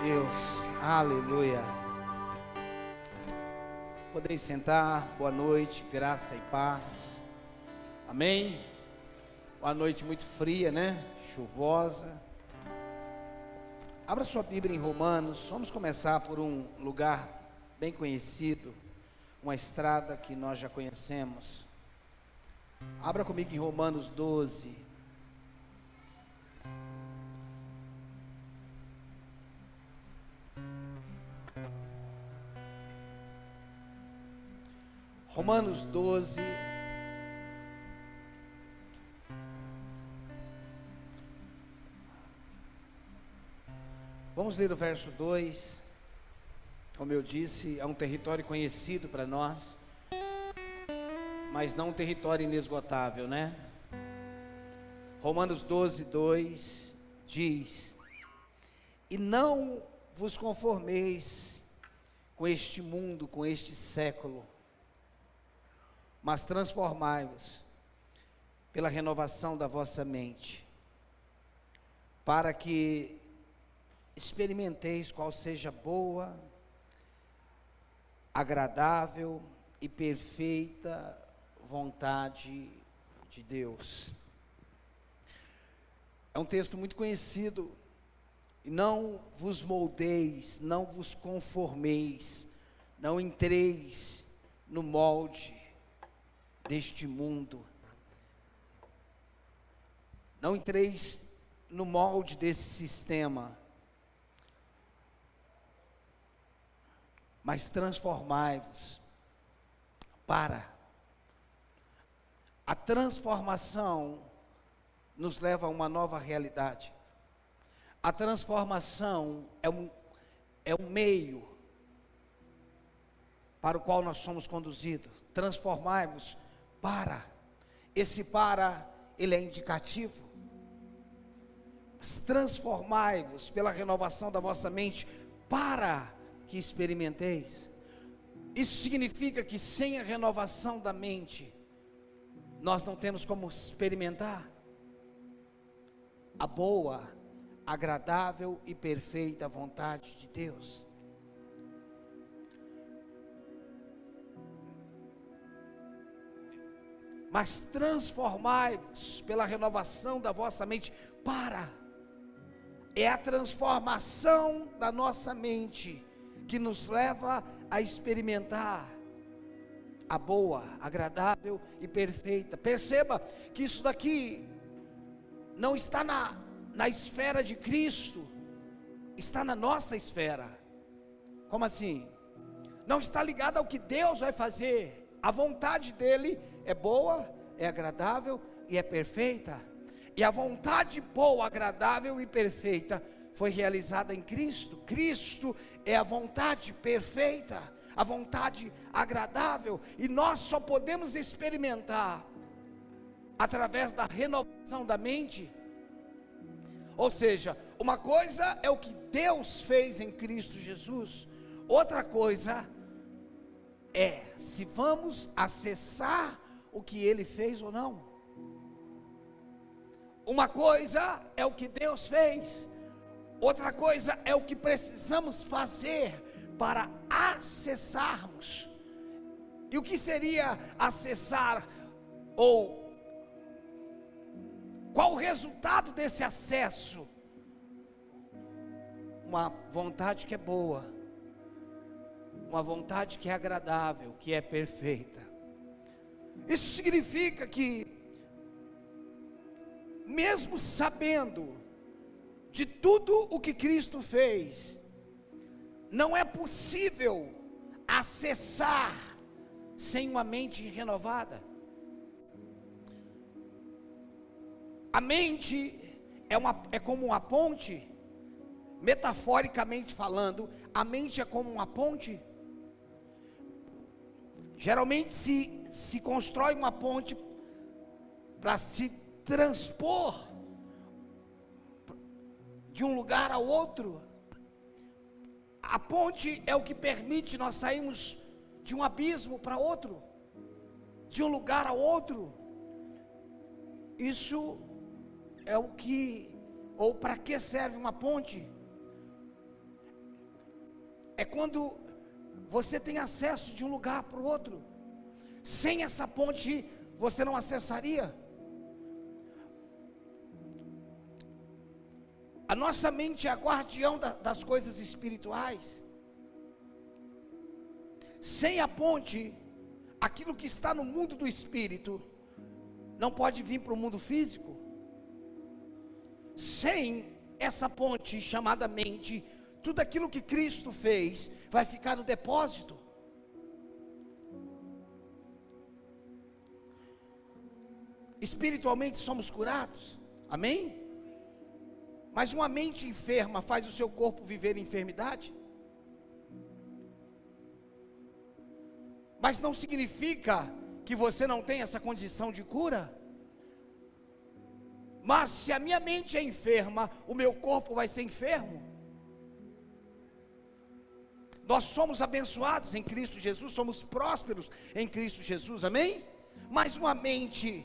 Deus, aleluia. Podeis sentar, boa noite, graça e paz, amém. Uma noite muito fria, né? Chuvosa. Abra sua Bíblia em Romanos. Vamos começar por um lugar bem conhecido, uma estrada que nós já conhecemos. Abra comigo em Romanos 12. Romanos 12, vamos ler o verso 2, como eu disse, é um território conhecido para nós, mas não um território inesgotável, né? Romanos 12, 2 diz: e não vos conformeis com este mundo, com este século, mas transformai-vos pela renovação da vossa mente, para que experimenteis qual seja boa, agradável e perfeita vontade de Deus. É um texto muito conhecido. E não vos moldeis, não vos conformeis, não entreis no molde deste mundo, não entreis no molde desse sistema, mas transformai-vos para. A transformação nos leva a uma nova realidade. A transformação é um meio para o qual nós somos conduzidos. Transformai-vos para. Esse para, ele é indicativo. Transformai-vos pela renovação da vossa mente, para que experimenteis. Isso significa que sem a renovação da mente, nós não temos como experimentar a boa, agradável e perfeita vontade de Deus. Mas transformai-vos pela renovação da vossa mente, para. É a transformação da nossa mente que nos leva a experimentar a boa, agradável e perfeita. Perceba que isso daqui não está na esfera de Cristo, está na nossa esfera. Como assim? Não está ligado ao que Deus vai fazer. A vontade dele é boa, é agradável e é perfeita. E a vontade boa, agradável e perfeita foi realizada em Cristo. Cristo é a vontade perfeita, a vontade agradável, e nós só podemos experimentar através da renovação da mente. Ou seja, uma coisa é o que Deus fez em Cristo Jesus, outra coisa é se vamos acessar o que Ele fez ou não. Uma coisa é o que Deus fez, outra coisa é o que precisamos fazer para acessarmos. E o que seria acessar, ou qual o resultado desse acesso? Uma vontade que é boa, uma vontade que é agradável, que é perfeita. Isso significa que, mesmo sabendo de tudo o que Cristo fez, não é possível acessar sem uma mente renovada. A mente é como uma ponte. Metaforicamente falando, a mente é como uma ponte. Geralmente se constrói uma ponte para se transpor de um lugar ao outro. A ponte é o que permite nós sairmos de um abismo para outro, de um lugar ao outro. Isso é o que, ou para que serve uma ponte? é quando você tem acesso de um lugar para o outro. Sem essa ponte, você não acessaria. A nossa mente é a guardião das coisas espirituais. Sem a ponte, aquilo que está no mundo do espírito não pode vir para o mundo físico. Sem essa ponte chamada mente, tudo aquilo que Cristo fez vai ficar no depósito. Espiritualmente somos curados, amém? Mas uma mente enferma faz o seu corpo viver em enfermidade? Mas não significa que você não tem essa condição de cura. Mas se a minha mente é enferma, o meu corpo vai ser enfermo. Nós somos abençoados em Cristo Jesus, somos prósperos em Cristo Jesus, amém? Mas uma mente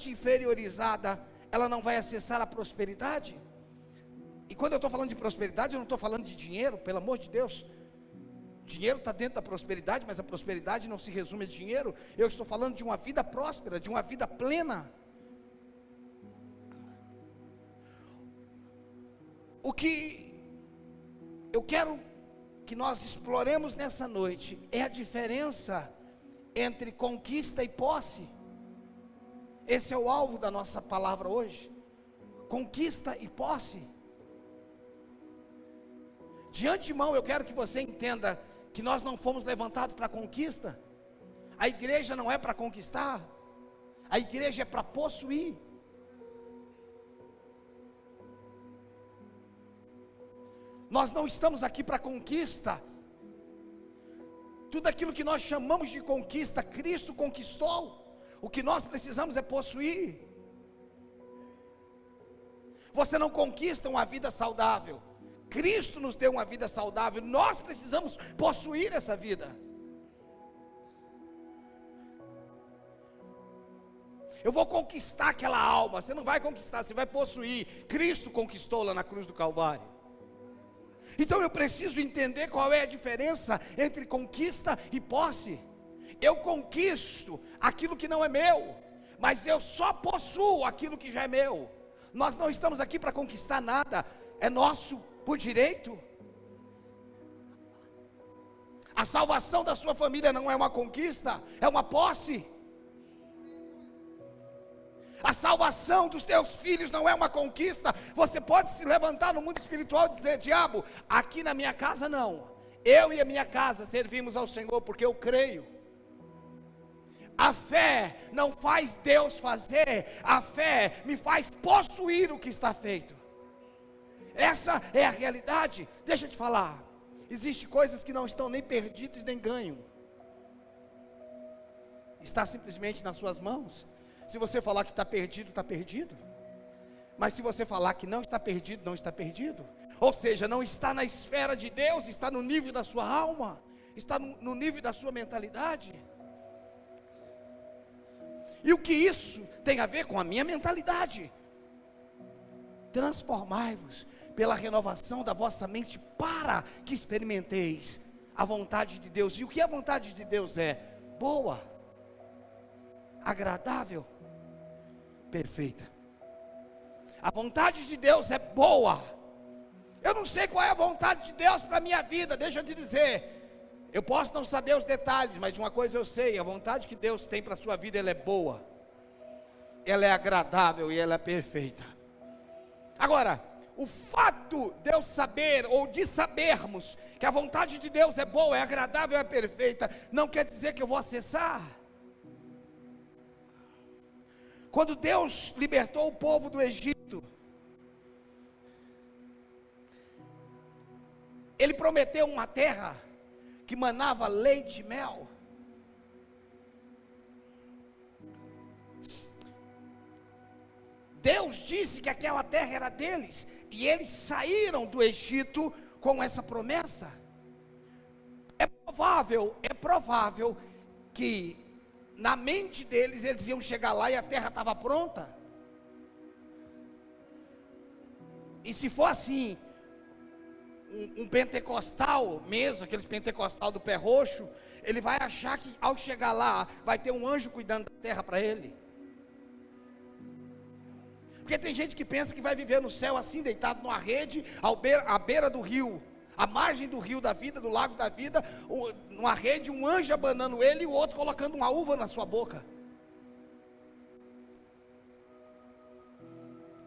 inferiorizada, ela não vai acessar a prosperidade. E quando eu estou falando de prosperidade, eu não estou falando de dinheiro, pelo amor de Deus. Dinheiro está dentro da prosperidade, mas a prosperidade não se resume a dinheiro. Eu estou falando de uma vida próspera, de uma vida plena. O que eu quero que nós exploremos nessa noite é a diferença entre conquista e posse. Esse é o alvo da nossa palavra hoje. Conquista e posse. De antemão eu quero que você entenda que nós não fomos levantados para conquista. A igreja não é para conquistar, a igreja é para possuir. Nós não estamos aqui para conquista. Tudo aquilo que nós chamamos de conquista, Cristo conquistou. O que nós precisamos é possuir. Você não conquista uma vida saudável. Cristo nos deu uma vida saudável. Nós precisamos possuir essa vida. Eu vou conquistar aquela alma. Você não vai conquistar, você vai possuir. Cristo conquistou lá na cruz do Calvário. Então eu preciso entender qual é a diferença entre conquista e posse. Eu conquisto aquilo que não é meu, mas eu só possuo aquilo que já é meu. Nós não estamos aqui para conquistar nada, é nosso por direito. A salvação da sua família não é uma conquista, é uma posse. A salvação dos teus filhos não é uma conquista. Você pode se levantar no mundo espiritual e dizer: diabo, aqui na minha casa não. Eu e a minha casa servimos ao Senhor porque eu creio. A fé não faz Deus fazer, a fé me faz possuir o que está feito. Essa é a realidade. Deixa eu te falar, existem coisas que não estão nem perdidas nem ganho. Está simplesmente nas suas mãos. Se você falar que está perdido, está perdido. Mas se você falar que não está perdido, não está perdido. Ou seja, não está na esfera de Deus, está no nível da sua alma, está no nível da sua mentalidade. E o que isso tem a ver com a minha mentalidade? Transformai-vos pela renovação da vossa mente, para que experimenteis a vontade de Deus. E o que a vontade de Deus é? Boa, agradável, perfeita. A vontade de Deus é boa. Eu não sei qual é a vontade de Deus para a minha vida, deixa eu te dizer. Eu posso não saber os detalhes, mas de uma coisa eu sei: a vontade que Deus tem para a sua vida, ela é boa, ela é agradável e ela é perfeita. Agora, o fato de eu saber, ou de sabermos, que a vontade de Deus é boa, é agradável, é perfeita, não quer dizer que eu vou acessar. Quando Deus libertou o povo do Egito, Ele prometeu uma terra que manava leite e mel. Deus disse que aquela terra era deles, e eles saíram do Egito com essa promessa. É provável que na mente deles eles iam chegar lá e a terra estava pronta. E se for assim, um pentecostal mesmo, aqueles pentecostal do pé roxo, ele vai achar que ao chegar lá, vai ter um anjo cuidando da terra para ele. Porque tem gente que pensa que vai viver no céu assim, deitado numa rede, à beira do rio, à margem do rio da vida, do lago da vida, numa rede, um anjo abanando ele e o outro colocando uma uva na sua boca.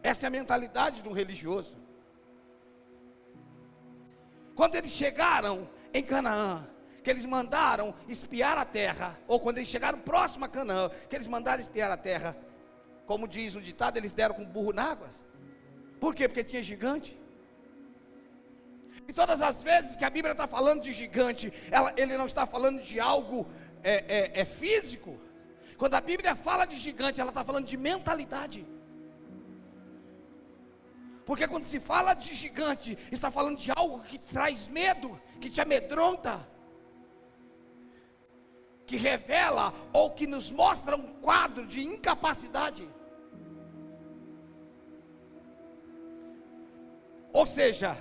Essa é a mentalidade do religioso. Quando eles chegaram em Canaã, que eles mandaram espiar a terra, ou quando eles chegaram próximo a Canaã, que eles mandaram espiar a terra, como diz o ditado, eles deram com burro na água. Por quê? Porque tinha gigante. E todas as vezes que a Bíblia está falando de gigante, ele não está falando de algo físico. Quando a Bíblia fala de gigante, ela está falando de mentalidade. Porque quando se fala de gigante, está falando de algo que traz medo, que te amedronta, que revela ou que nos mostra um quadro de incapacidade. Ou seja,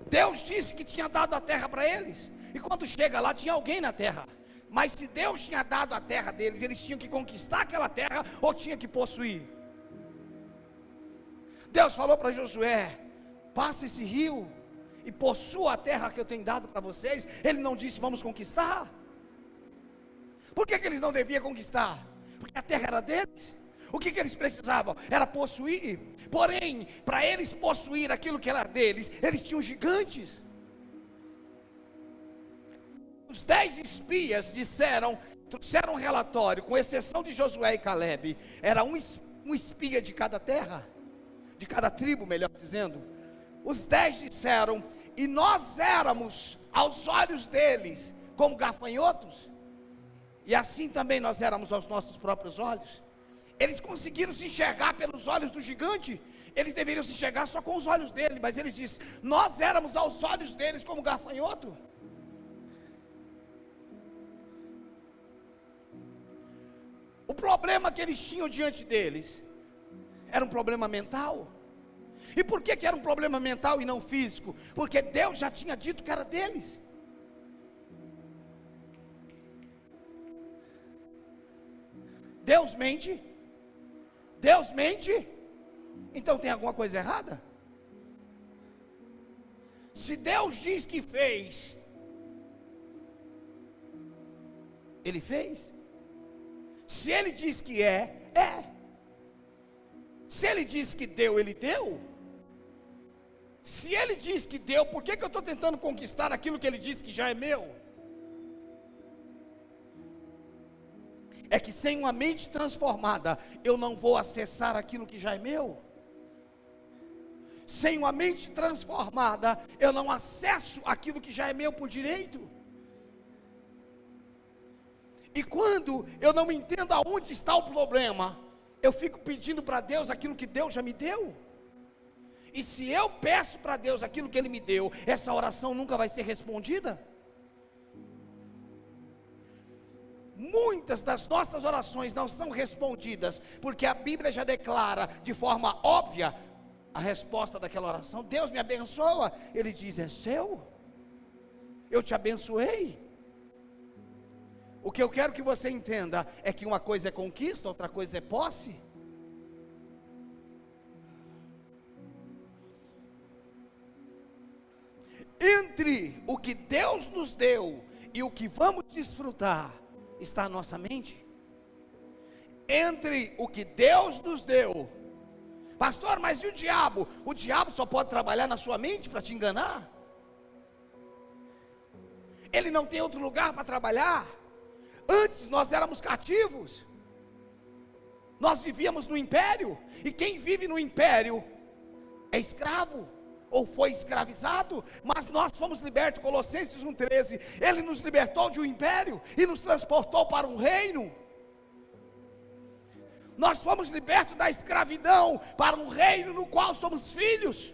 Deus disse que tinha dado a terra para eles, e quando chega lá tinha alguém na terra. Mas se Deus tinha dado a terra deles, eles tinham que conquistar aquela terra ou tinham que possuir. Deus falou para Josué: passa esse rio e possua a terra que eu tenho dado para vocês. Ele não disse vamos conquistar. Por que eles não deviam conquistar? Porque a terra era deles. O que eles precisavam? Era possuir. Porém, para eles possuir aquilo que era deles, eles tinham gigantes. Os 10 espias trouxeram um relatório, com exceção de Josué e Calebe, era um espia de cada terra, de cada tribo, melhor dizendo. Os 10 disseram: e nós éramos aos olhos deles como gafanhotos, e assim também nós éramos aos nossos próprios olhos. Eles conseguiram se enxergar pelos olhos do gigante. Eles deveriam se enxergar só com os olhos dele, mas eles disseram: nós éramos aos olhos deles como gafanhoto. O problema que eles tinham diante deles era um problema mental. E por que era um problema mental e não físico? Porque Deus já tinha dito que era deles. Deus mente? Deus mente? Então tem alguma coisa errada? Se Deus diz que fez, Ele fez. Se Ele diz que é. Se Ele diz que deu, Ele deu. Se Ele diz que deu, por que eu estou tentando conquistar aquilo que Ele disse que já é meu? É que sem uma mente transformada, eu não vou acessar aquilo que já é meu. Sem uma mente transformada, eu não acesso aquilo que já é meu por direito. E quando eu não entendo aonde está o problema, eu fico pedindo para Deus aquilo que Deus já me deu. E se eu peço para Deus aquilo que Ele me deu, essa oração nunca vai ser respondida. Muitas das nossas orações não são respondidas, porque a Bíblia já declara de forma óbvia a resposta daquela oração. Deus me abençoa, Ele diz: é seu, eu te abençoei. O que eu quero que você entenda é que uma coisa é conquista, outra coisa é posse. Entre o que Deus nos deu e o que vamos desfrutar, está a nossa mente. Entre o que Deus nos deu, pastor, mas e o diabo? O diabo só pode trabalhar na sua mente para te enganar. Ele não tem outro lugar para trabalhar. Antes nós éramos cativos, nós vivíamos no império, e quem vive no império é escravo, ou foi escravizado, mas nós fomos libertos. Colossenses 1,13, Ele nos libertou de um império, e nos transportou para um reino. Nós fomos libertos da escravidão, para um reino no qual somos filhos.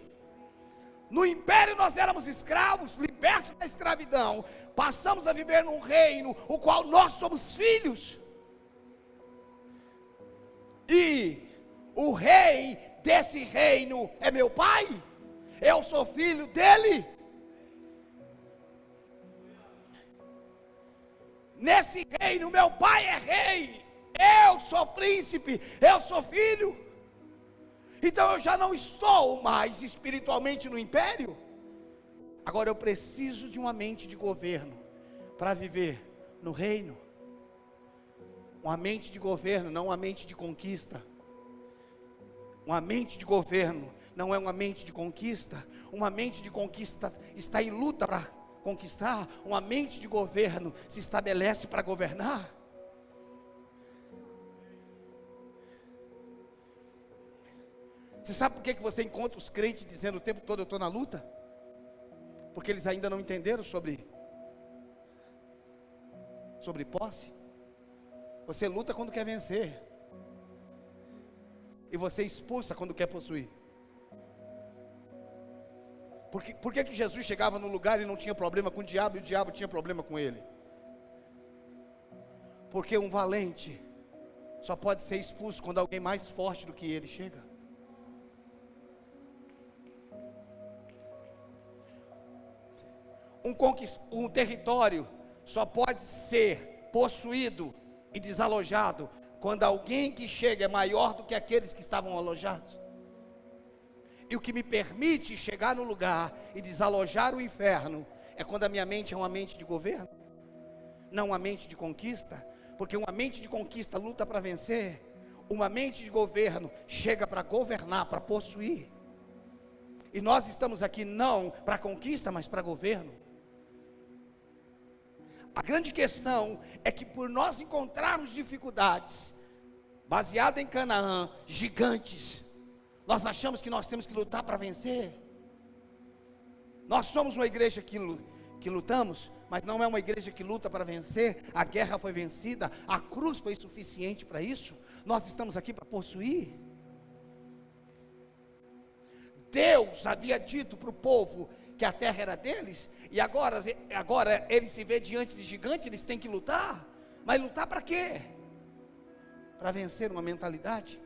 No império nós éramos escravos, libertos da escravidão, passamos a viver num reino, o qual nós somos filhos. E o rei desse reino é meu pai. Eu sou filho dele. Nesse reino, meu pai é rei. Eu sou príncipe. Eu sou filho. Então eu já não estou mais espiritualmente no império. Agora eu preciso de uma mente de governo para viver no reino. Uma mente de governo, não uma mente de conquista. Uma mente de governo não é uma mente de conquista. Uma mente de conquista está em luta para conquistar. Uma mente de governo se estabelece para governar. Você sabe por que você encontra os crentes dizendo o tempo todo: eu estou na luta? Porque eles ainda não entenderam sobre posse. Você luta quando quer vencer, e você expulsa quando quer possuir. Por que Jesus chegava no lugar e não tinha problema com o diabo, e o diabo tinha problema com ele? Porque um valente só pode ser expulso quando alguém mais forte do que ele chega. Um território só pode ser possuído e desalojado quando alguém que chega é maior do que aqueles que estavam alojados. E o que me permite chegar no lugar e desalojar o inferno é quando a minha mente é uma mente de governo, não uma mente de conquista. Porque uma mente de conquista luta para vencer, uma mente de governo chega para governar, para possuir. E nós estamos aqui não para conquista, mas para governo. A grande questão é que por nós encontrarmos dificuldades, baseado em Canaã, gigantes, nós achamos que nós temos que lutar para vencer. Nós somos uma igreja que lutamos, mas não é uma igreja que luta para vencer. A guerra foi vencida, a cruz foi suficiente para isso. Nós estamos aqui para possuir. Deus havia dito para o povo que a terra era deles, e agora eles se vê diante de gigante, eles têm que lutar. Mas lutar para quê? Para vencer uma mentalidade.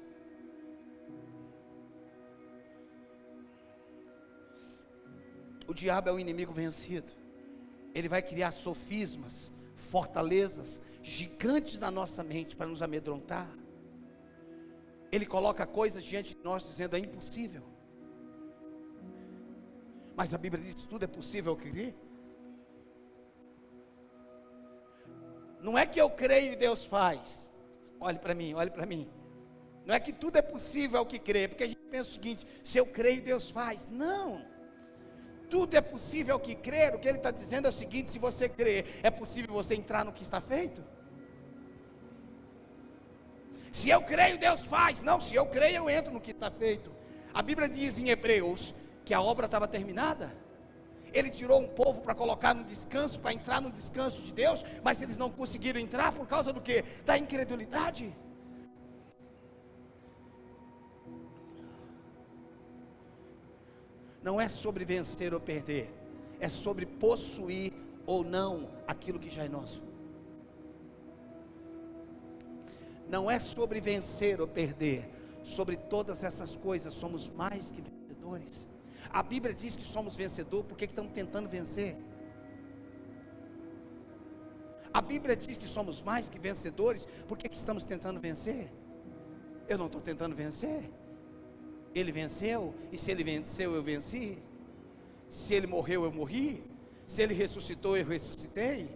O diabo é o inimigo vencido. Ele vai criar sofismas, fortalezas, gigantes na nossa mente para nos amedrontar. Ele coloca coisas diante de nós dizendo: é impossível. Mas a Bíblia diz que tudo é possível ao crer. Não é que eu creio e Deus faz. Olhe para mim, olhe para mim. Não é que tudo é possível ao que crê, porque a gente pensa o seguinte: se eu creio, Deus faz. Não. Tudo é possível ao que crer. O que ele está dizendo é o seguinte: se você crer, é possível você entrar no que está feito. Se eu creio, Deus faz. Não, se eu creio, eu entro no que está feito. A Bíblia diz em Hebreus que a obra estava terminada. Ele tirou um povo para colocar no descanso, para entrar no descanso de Deus, mas eles não conseguiram entrar por causa do quê? Da incredulidade. Não é sobre vencer ou perder, é sobre possuir ou não aquilo que já é nosso. Não é sobre vencer ou perder, sobre todas essas coisas somos mais que vencedores. A Bíblia diz que somos vencedores, por que estamos tentando vencer? A Bíblia diz que somos mais que vencedores, por que estamos tentando vencer? Eu não estou tentando vencer. Ele venceu, e se ele venceu, eu venci. Se ele morreu, eu morri. Se ele ressuscitou, eu ressuscitei.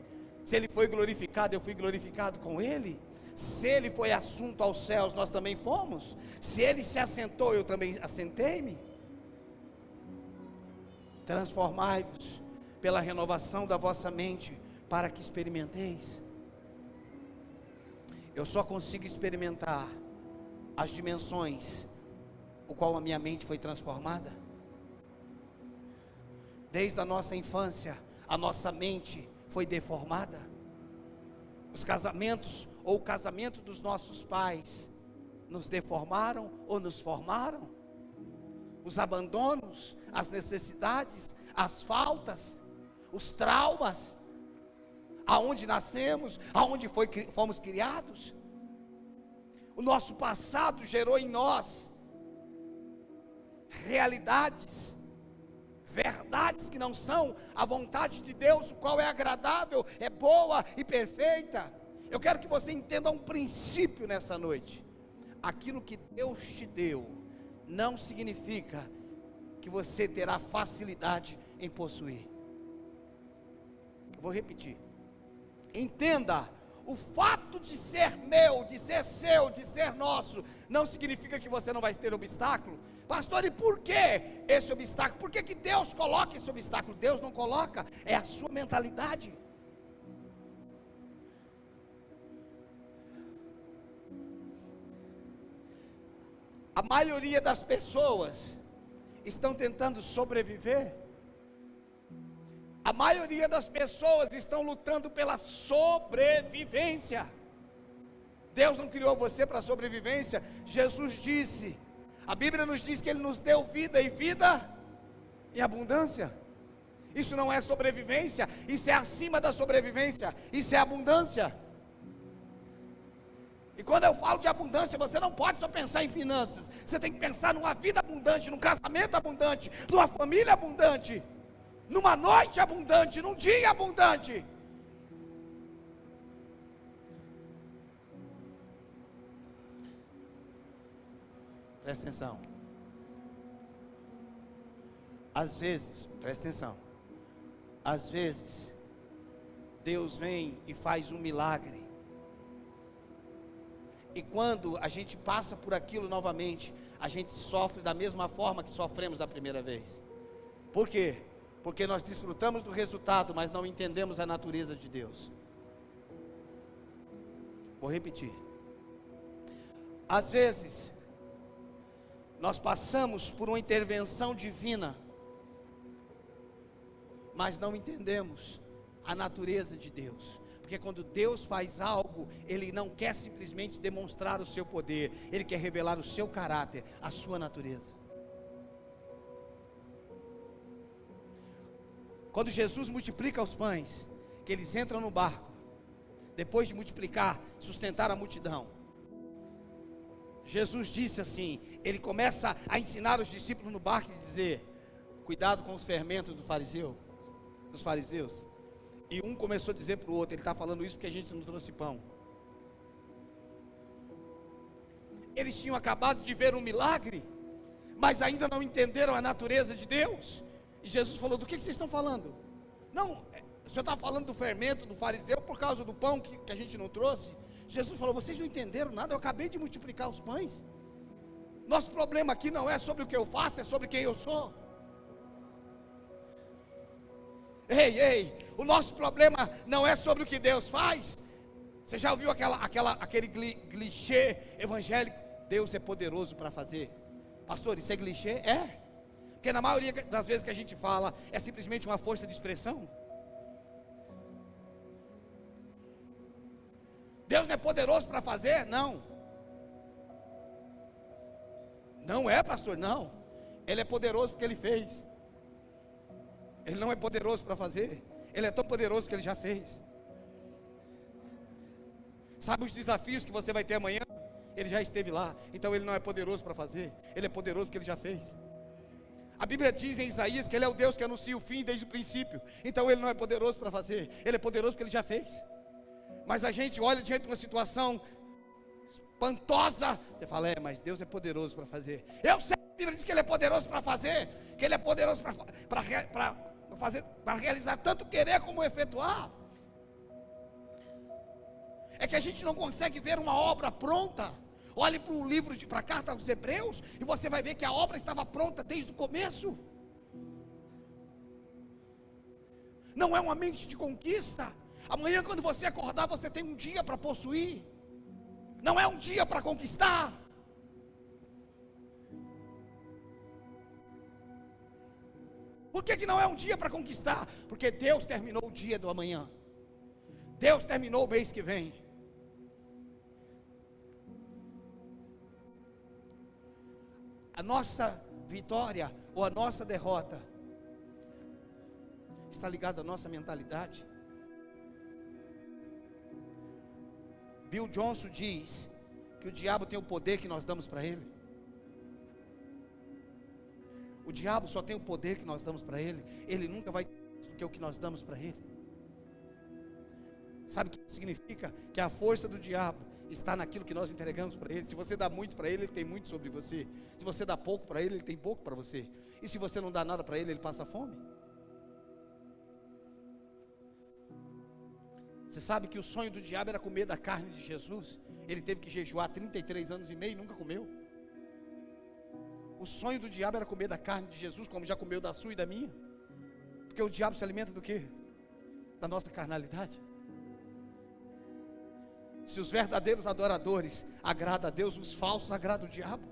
Se ele foi glorificado, eu fui glorificado com ele. Se ele foi assunto aos céus, nós também fomos. Se ele se assentou, eu também assentei-me. Transformai-vos pela renovação da vossa mente, para que experimenteis. Eu só consigo experimentar as dimensões o qual a minha mente foi transformada. Desde a nossa infância, a nossa mente foi deformada. Os casamentos ou o casamento dos nossos pais nos deformaram ou nos formaram. Os abandonos, as necessidades, as faltas, os traumas, aonde nascemos, aonde fomos criados. O nosso passado gerou em nós realidades verdades que não são a vontade de Deus, o qual é agradável, é boa e perfeita. Eu quero que você entenda um princípio nessa noite. Aquilo que Deus te deu não significa que você terá facilidade em possuir. Eu vou repetir. Entenda, o fato de ser meu, de ser seu, de ser nosso, não significa que você não vai ter obstáculo. Pastor, e por que esse obstáculo? Por que Deus coloca esse obstáculo? Deus não coloca, é a sua mentalidade. A maioria das pessoas estão tentando sobreviver. A maioria das pessoas estão lutando pela sobrevivência. Deus não criou você para sobrevivência. Jesus disse, a Bíblia nos diz que Ele nos deu vida e vida em abundância. Isso não é sobrevivência, isso é acima da sobrevivência, isso é abundância. E quando eu falo de abundância, você não pode só pensar em finanças, você tem que pensar numa vida abundante, num casamento abundante, numa família abundante, numa noite abundante, num dia abundante. Presta atenção. Às vezes, presta atenção. Às vezes, Deus vem e faz um milagre. E quando a gente passa por aquilo novamente, a gente sofre da mesma forma que sofremos da primeira vez. Por quê? Porque nós desfrutamos do resultado, mas não entendemos a natureza de Deus. Vou repetir. Às vezes, nós passamos por uma intervenção divina, mas não entendemos a natureza de Deus. Porque quando Deus faz algo, Ele não quer simplesmente demonstrar o seu poder, Ele quer revelar o seu caráter, a sua natureza. Quando Jesus multiplica os pães, que eles entram no barco, depois de multiplicar, sustentar a multidão, Jesus disse assim, Ele começa a ensinar os discípulos no barco e dizer, cuidado com os fermentos dos fariseus. E um começou a dizer para o outro, ele está falando isso porque a gente não trouxe pão. Eles tinham acabado de ver um milagre, mas ainda não entenderam a natureza de Deus. E Jesus falou, do que vocês estão falando? Não, o senhor está falando do fermento do fariseu por causa do pão que a gente não trouxe? Jesus falou, vocês não entenderam nada, eu acabei de multiplicar os pães. Nosso problema aqui não é sobre o que eu faço, é sobre quem eu sou. Ei, o nosso problema não é sobre o que Deus faz. Você já ouviu aquele clichê evangélico? Deus é poderoso para fazer. Pastor, isso é clichê? É. Porque na maioria das vezes que a gente fala, é simplesmente uma força de expressão. Deus não é poderoso para fazer? Não. Não é, pastor? Não. Ele é poderoso porque Ele fez. Ele não é poderoso para fazer. Ele é tão poderoso que Ele já fez. Sabe os desafios que você vai ter amanhã? Ele já esteve lá. Então Ele não é poderoso para fazer. Ele é poderoso porque Ele já fez. A Bíblia diz em Isaías que Ele é o Deus que anuncia o fim desde o princípio. Então Ele não é poderoso para fazer. Ele é poderoso porque Ele já fez. Mas a gente olha diante de uma situação espantosa. Você fala, mas Deus é poderoso para fazer. Eu sei, a Bíblia diz que Ele é poderoso para fazer. Que Ele é poderoso para realizar tanto querer como efetuar. É que a gente não consegue ver uma obra pronta. Olhe para o livro, para a carta aos Hebreus, e você vai ver que a obra estava pronta desde o começo. Não é uma mente de conquista. Amanhã quando você acordar, você tem um dia para possuir. Não é um dia para conquistar. Por que não é um dia para conquistar? Porque Deus terminou o dia do amanhã. Deus terminou o mês que vem. A nossa vitória ou a nossa derrota está ligada à nossa mentalidade. Bill Johnson diz que o diabo tem o poder que nós damos para ele. O diabo só tem o poder que nós damos para ele. Ele nunca vai ter do que o que nós damos para ele. Sabe o que significa? Que a força do diabo está naquilo que nós entregamos para ele. Se você dá muito para ele, ele tem muito sobre você. Se você dá pouco para ele, ele tem pouco para você. E se você não dá nada para ele, ele passa fome. Você sabe que o sonho do diabo era comer da carne de Jesus. Ele teve que jejuar 33 anos e meio e nunca comeu. O sonho do diabo era comer da carne de Jesus, como já comeu da sua e da minha. Porque o diabo se alimenta do quê? Da nossa carnalidade. Se os verdadeiros adoradores agradam a Deus, os falsos agradam o diabo.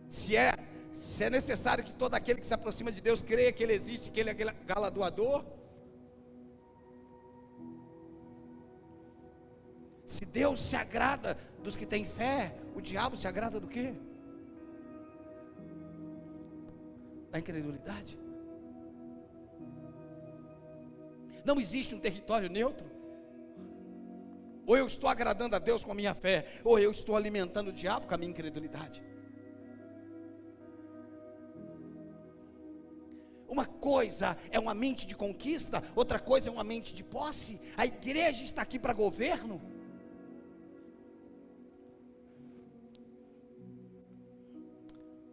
Se é necessário que todo aquele que se aproxima de Deus creia que Ele existe, que Ele é galardoador. Se Deus se agrada dos que têm fé, o diabo se agrada do quê? Da incredulidade. Não existe um território neutro. Ou eu estou agradando a Deus com a minha fé, ou eu estou alimentando o diabo com a minha incredulidade. Uma coisa é uma mente de conquista, outra coisa é uma mente de posse. A igreja está aqui para governo.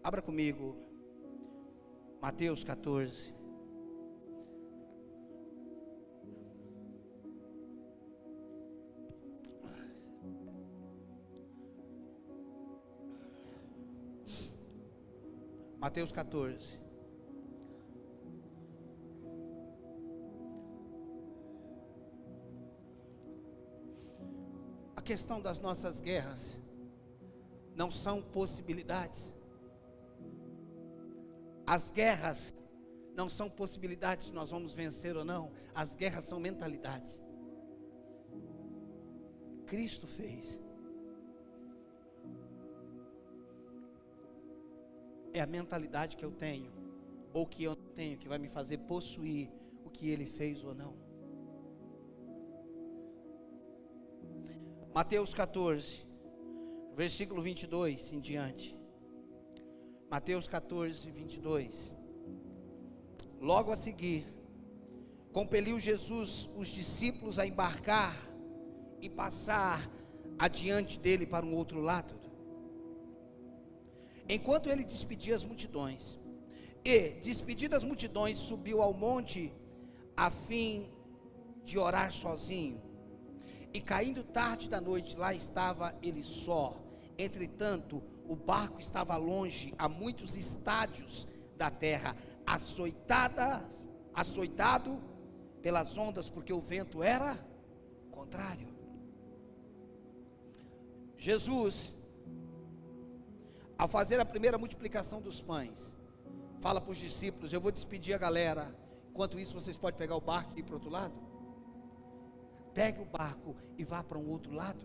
Abra comigo Mateus 14. Mateus 14. A questão das nossas guerras não são possibilidades. As guerras não são possibilidades se nós vamos vencer ou não. As guerras são mentalidades. Cristo fez. É a mentalidade que eu tenho, ou que eu não tenho, que vai me fazer possuir o que Ele fez ou não. Mateus 14, versículo 22 em diante. Mateus 14, 22. Logo a seguir, compeliu Jesus os discípulos a embarcar e passar adiante dele para um outro lado. Enquanto ele despedia as multidões, despedidas as multidões, subiu ao monte a fim de orar sozinho. E caindo tarde da noite, lá estava ele só. Entretanto, o barco estava longe, a muitos estádios da terra, açoitado pelas ondas, porque o vento era contrário. Jesus, ao fazer a primeira multiplicação dos pães, fala para os discípulos: eu vou despedir a galera, enquanto isso vocês podem pegar o barco e ir para o outro lado. Pegue o barco e vá para um outro lado.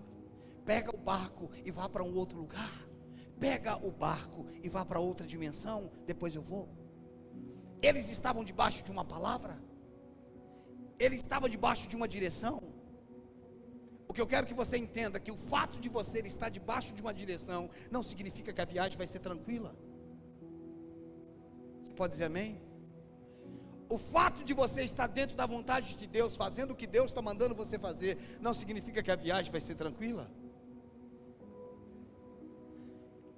Pega o barco e vá para um outro lugar. Pega o barco e vá para outra dimensão, depois eu vou. Eles estavam debaixo de uma palavra. Eles estavam debaixo de uma direção. O que eu quero que você entenda, que o fato de você estar debaixo de uma direção não significa que a viagem vai ser tranquila. Você pode dizer amém? O fato de você estar dentro da vontade de Deus, fazendo o que Deus está mandando você fazer, não significa que a viagem vai ser tranquila.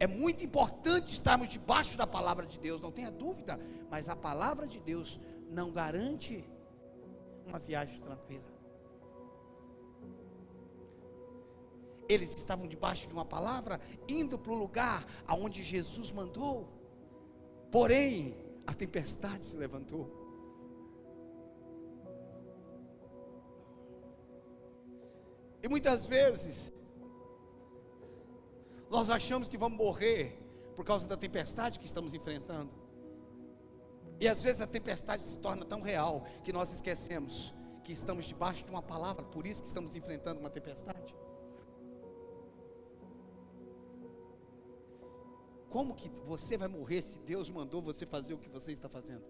É muito importante estarmos debaixo da palavra de Deus, não tenha dúvida, mas a palavra de Deus não garante uma viagem tranquila. Eles estavam debaixo de uma palavra, indo para o lugar aonde Jesus mandou. Porém, a tempestade se levantou. E muitas vezes nós achamos que vamos morrer por causa da tempestade que estamos enfrentando. E às vezes a tempestade se torna tão real que nós esquecemos que estamos debaixo de uma palavra, por isso que estamos enfrentando uma tempestade. Como que você vai morrer se Deus mandou você fazer o que você está fazendo?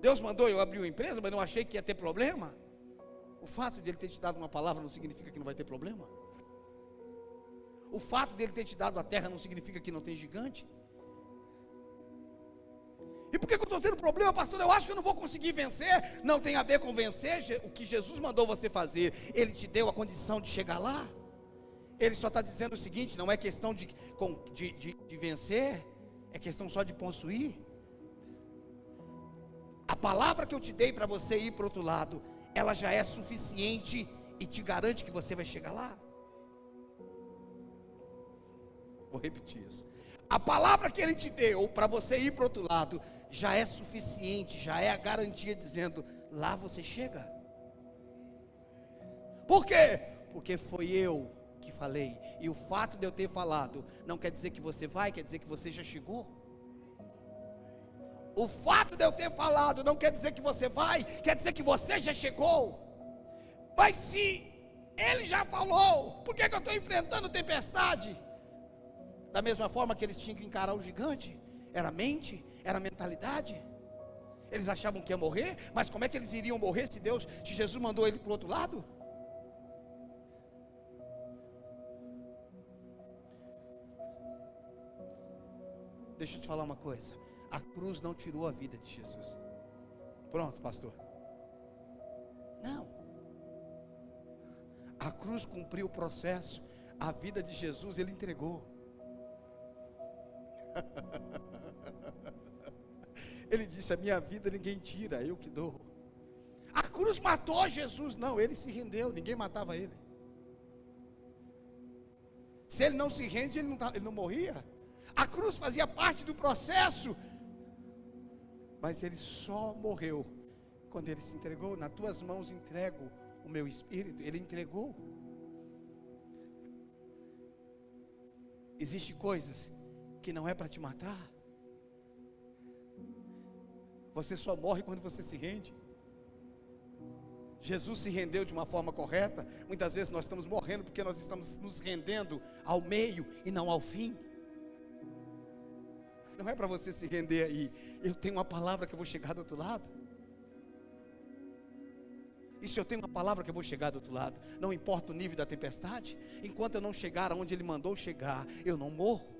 Deus mandou eu abrir uma empresa, mas não achei que ia ter problema. O fato de Ele ter te dado uma palavra não significa que não vai ter problema. O fato dele ter te dado a terra não significa que não tem gigante. E por que eu estou tendo problema, pastor? Eu acho que eu não vou conseguir vencer. Não tem a ver com vencer. O que Jesus mandou você fazer, Ele te deu a condição de chegar lá. Ele só está dizendo o seguinte: não é questão de vencer, é questão só de possuir. A palavra que eu te dei para você ir para o outro lado, ela já é suficiente e te garante que você vai chegar lá. Vou repetir isso. A palavra que Ele te deu para você ir para o outro lado já é suficiente, já é a garantia dizendo: lá você chega. Por quê? Porque foi eu que falei. E o fato de eu ter falado não quer dizer que você vai, quer dizer que você já chegou. O fato de eu ter falado não quer dizer que você vai, quer dizer que você já chegou. Mas se Ele já falou, por que eu estou enfrentando tempestade? Da mesma forma que eles tinham que encarar o gigante, era mente, era mentalidade. Eles achavam que ia morrer, mas como é que eles iriam morrer se Jesus mandou ele para o outro lado? Deixa eu te falar uma coisa: a cruz não tirou a vida de Jesus. Pronto, pastor. Não. A cruz cumpriu o processo. A vida de Jesus Ele entregou. Ele disse: a minha vida ninguém tira, eu que dou. A cruz matou Jesus? Não, Ele se rendeu, ninguém matava Ele. Se Ele não se rende, ele não morria. A cruz fazia parte do processo, mas Ele só morreu quando Ele se entregou. Nas tuas mãos entrego o meu espírito. Ele entregou. Existem coisas que não é para te matar. Você só morre quando você se rende. Jesus se rendeu de uma forma correta. Muitas vezes nós estamos morrendo porque nós estamos nos rendendo ao meio e não ao fim. Não é para você se render aí: eu tenho uma palavra que eu vou chegar do outro lado. E se eu tenho uma palavra que eu vou chegar do outro lado, não importa o nível da tempestade, enquanto eu não chegar aonde Ele mandou chegar, eu não morro.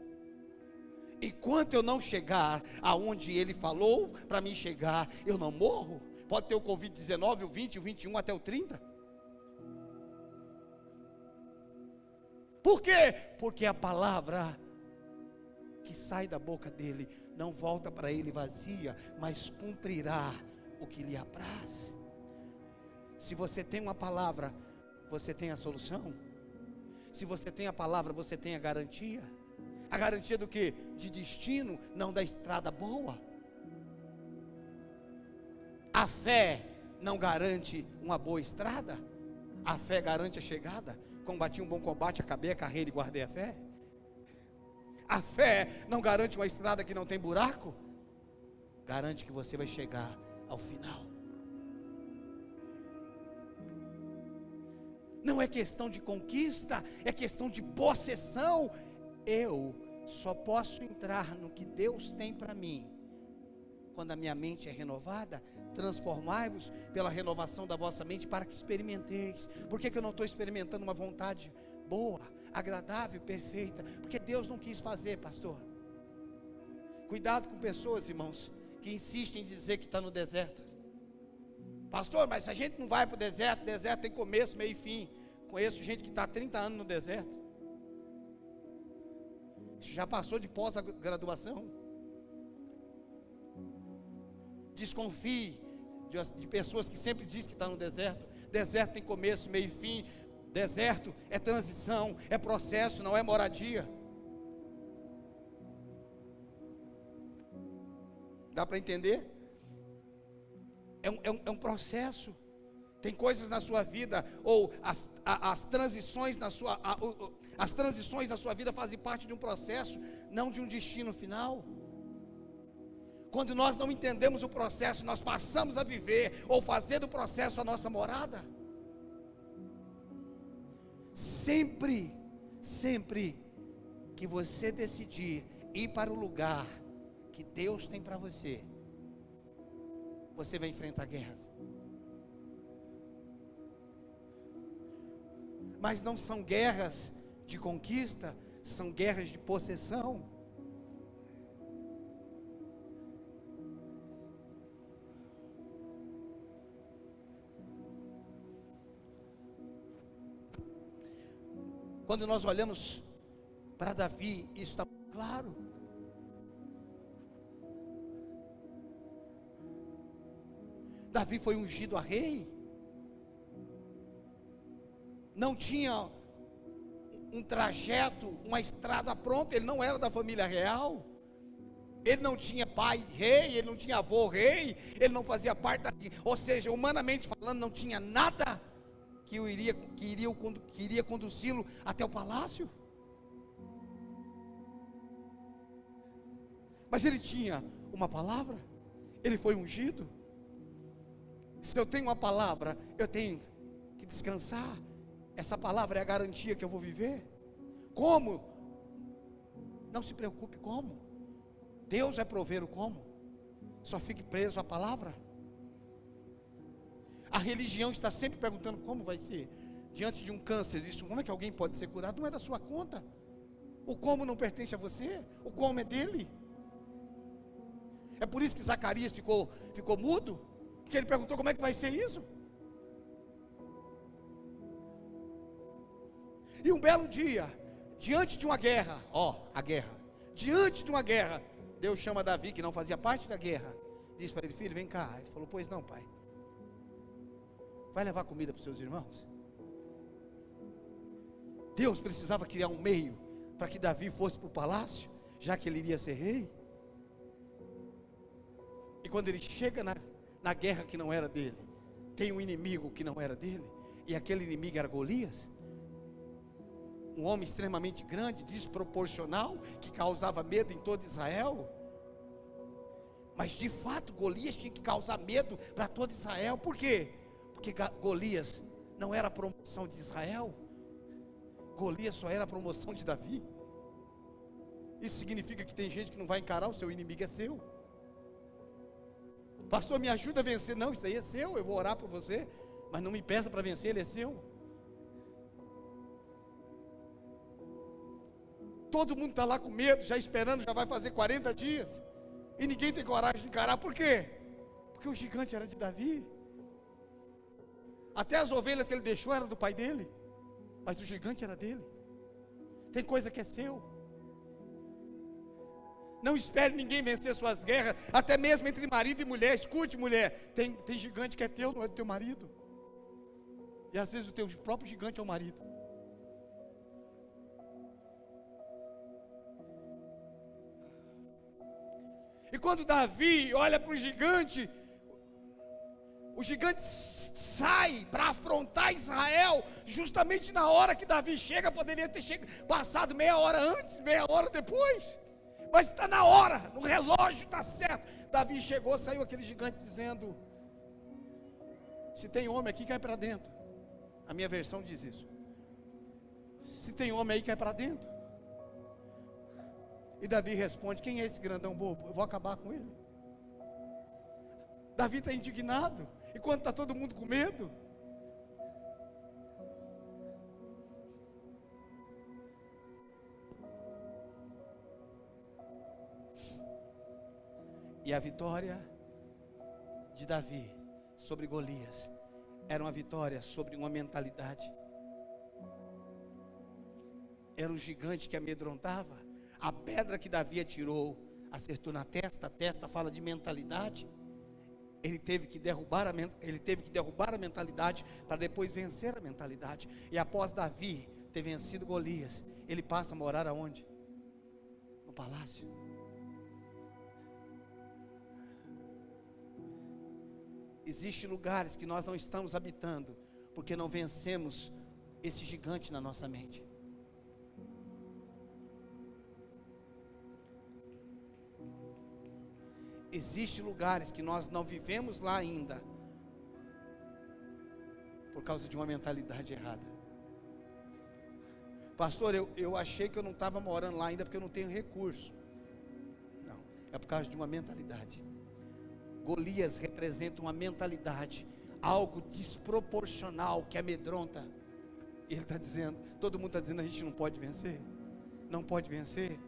Enquanto eu não chegar aonde Ele falou para mim chegar, eu não morro. Pode ter o Covid-19, o 20, o 21 até o 30. Por quê? Porque a palavra que sai da boca dele não volta para Ele vazia, mas cumprirá o que lhe apraz. Se você tem uma palavra, você tem a solução. Se você tem a palavra, você tem a garantia. A garantia do quê? De destino, não da estrada boa. A fé não garante uma boa estrada. A fé garante a chegada. Combati um bom combate, acabei a carreira e guardei a fé. A fé não garante uma estrada que não tem buraco. Garante que você vai chegar ao final. Não é questão de conquista, é questão de possessão. Eu só posso entrar no que Deus tem para mim quando a minha mente é renovada. Transformai-vos pela renovação da vossa mente para que experimenteis. Por que eu não estou experimentando uma vontade boa, agradável, perfeita? Porque Deus não quis fazer, pastor. Cuidado com pessoas, irmãos, que insistem em dizer que está no deserto. Pastor, mas se a gente não vai para o deserto tem começo, meio e fim. Conheço gente que está há 30 anos no deserto. Já passou de pós-graduação. Desconfie de pessoas que sempre dizem que está no deserto. Deserto tem começo, meio e fim. Deserto é transição, é processo, não é moradia. Dá para entender? É um processo. Tem coisas na sua vida, ou as transições na sua, as transições na sua vida fazem parte de um processo, não de um destino final. Quando nós não entendemos o processo, nós passamos a viver ou fazer do processo a nossa morada. Sempre que você decidir ir para o lugar que Deus tem para você, você vai enfrentar guerras. Mas não são guerras de conquista, são guerras de possessão. Quando nós olhamos para Davi, isso está claro. Davi foi ungido a rei. Não tinha um trajeto, uma estrada pronta. Ele não era da família real. Ele não tinha pai rei, ele não tinha avô rei, ele não fazia parte ou seja, humanamente falando, não tinha nada que iria conduzi-lo até o palácio. Mas ele tinha uma palavra, ele foi ungido. Se eu tenho uma palavra, eu tenho que descansar. Essa palavra é a garantia que eu vou viver. Como? Não se preocupe como. Deus vai prover o como. Só fique preso à palavra. A religião está sempre perguntando como vai ser. Diante de um câncer, isso, como é que alguém pode ser curado? Não é da sua conta. O como não pertence a você, o como é dele. É por isso que Zacarias ficou mudo, porque ele perguntou como é que vai ser isso. E um belo dia, diante de uma guerra, a guerra, diante de uma guerra, Deus chama Davi, que não fazia parte da guerra, diz para ele: filho, vem cá. Ele falou: pois não, pai. Vai levar comida para os seus irmãos? Deus precisava criar um meio para que Davi fosse para o palácio, já que ele iria ser rei. E quando ele chega na guerra que não era dele, tem um inimigo que não era dele, e aquele inimigo era Golias, um homem extremamente grande, desproporcional, que causava medo em todo Israel. Mas de fato Golias tinha que causar medo para todo Israel. Por quê? Porque Golias não era a promoção de Israel, Golias só era a promoção de Davi. Isso significa que tem gente que não vai encarar, o seu inimigo é seu. Pastor, me ajuda a vencer. Não, isso aí é seu, eu vou orar por você, mas não me peça para vencer, ele é seu. Todo mundo está lá com medo, já esperando, já vai fazer 40 dias, e ninguém tem coragem de encarar. Por quê? Porque o gigante era de Davi. Até as ovelhas que ele deixou eram do pai dele, mas o gigante era dele. Tem coisa que é seu. Não espere ninguém vencer suas guerras, até mesmo entre marido e mulher. Escute, mulher, tem gigante que é teu, não é do teu marido. E às vezes o teu próprio gigante é o marido. E quando Davi olha para o gigante sai para afrontar Israel, justamente na hora que Davi chega. Poderia ter passado meia hora antes, meia hora depois, mas está na hora, no relógio está certo. Davi chegou, saiu aquele gigante dizendo: se tem homem aqui, cai para dentro. A minha versão diz isso: se tem homem aí, cai para dentro. E Davi responde: quem é esse grandão bobo? Eu vou acabar com ele. Davi está indignado, enquanto está todo mundo com medo. E a vitória de Davi sobre Golias era uma vitória sobre uma mentalidade. Era um gigante que amedrontava. A pedra que Davi atirou acertou na testa. A testa fala de mentalidade. Ele teve que derrubar a mentalidade para depois vencer a mentalidade. E após Davi ter vencido Golias, ele passa a morar aonde? No palácio. Existem lugares que nós não estamos habitando porque não vencemos esse gigante na nossa mente. Existem lugares que nós não vivemos lá ainda por causa de uma mentalidade errada. Pastor, eu achei que eu não estava morando lá ainda porque eu não tenho recurso. Não, é por causa de uma mentalidade. Golias representa uma mentalidade, algo desproporcional que amedronta. E ele está dizendo, todo mundo está dizendo, a gente não pode vencer. Não pode vencer.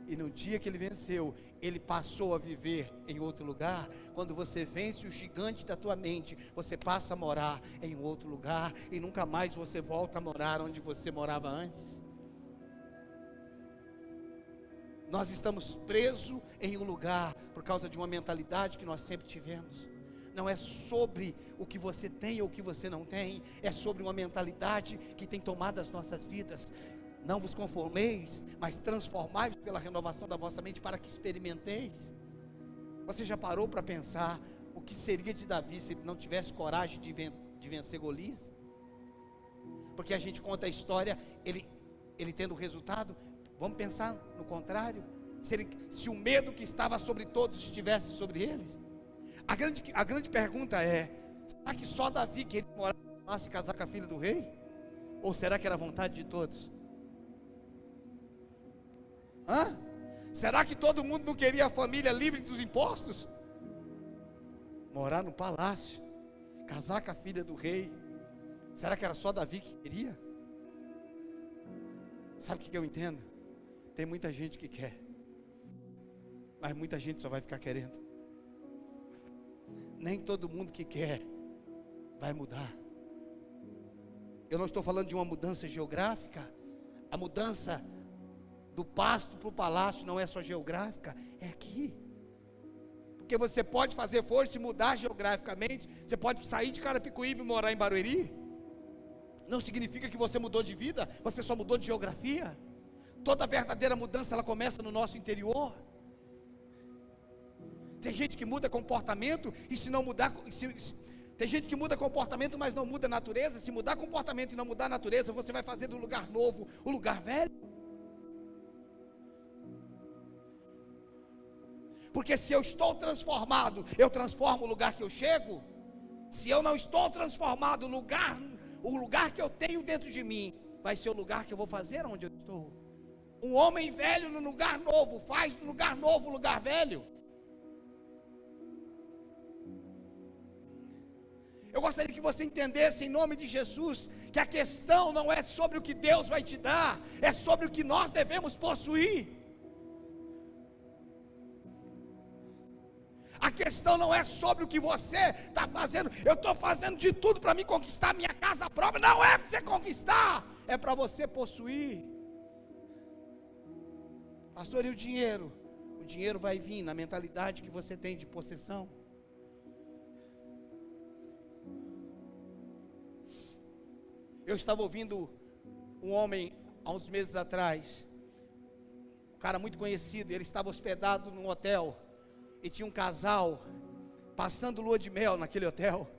E no dia que ele venceu, ele passou a viver em outro lugar. Quando você vence o gigante da tua mente, você passa a morar em outro lugar. E nunca mais você volta a morar onde você morava antes. Nós estamos presos em um lugar por causa de uma mentalidade que nós sempre tivemos. Não é sobre o que você tem ou o que você não tem. É sobre uma mentalidade que tem tomado as nossas vidas. Não vos conformeis, mas transformai-vos pela renovação da vossa mente para que experimenteis. Você já parou para pensar o que seria de Davi se ele não tivesse coragem de vencer Golias? Porque a gente conta a história, ele tendo o resultado. Vamos pensar no contrário. Se o medo que estava sobre todos estivesse sobre eles. A grande pergunta é: será que só Davi queria morar e casar com a filha do rei? Ou será que era a vontade de todos? Será que todo mundo não queria a família livre dos impostos? Morar no palácio, casar com a filha do rei. Será que era só Davi que queria? Sabe o que eu entendo? Tem muita gente que quer, mas muita gente só vai ficar querendo. Nem todo mundo que quer vai mudar. Eu não estou falando de uma mudança geográfica. A mudança do pasto para o palácio não é só geográfica, é aqui. Porque você pode fazer força e mudar geograficamente. Você pode sair de Carapicuíba e morar em Barueri. Não significa que você mudou de vida, você só mudou de geografia. Toda verdadeira mudança, ela começa no nosso interior. Tem gente que muda comportamento, e se não mudar, tem gente que muda comportamento, mas não muda a natureza. Se mudar comportamento e não mudar a natureza, você vai fazer do lugar novo o lugar velho. Porque se eu estou transformado, eu transformo o lugar que eu chego. Se eu não estou transformado, o lugar que eu tenho dentro de mim vai ser o lugar que eu vou fazer onde eu estou. Um homem velho no lugar novo faz do lugar novo o lugar velho. Eu gostaria que você entendesse, em nome de Jesus, que a questão não é sobre o que Deus vai te dar, é sobre o que nós devemos possuir. A questão não é sobre o que você está fazendo. Eu estou fazendo de tudo para me conquistar a minha casa própria. Não é para você conquistar, é para você possuir. Pastor, e o dinheiro? O dinheiro vai vir na mentalidade que você tem de possessão. Eu estava ouvindo um homem há uns meses atrás, um cara muito conhecido. Ele estava hospedado num hotel e tinha um casal passando lua de mel naquele hotel.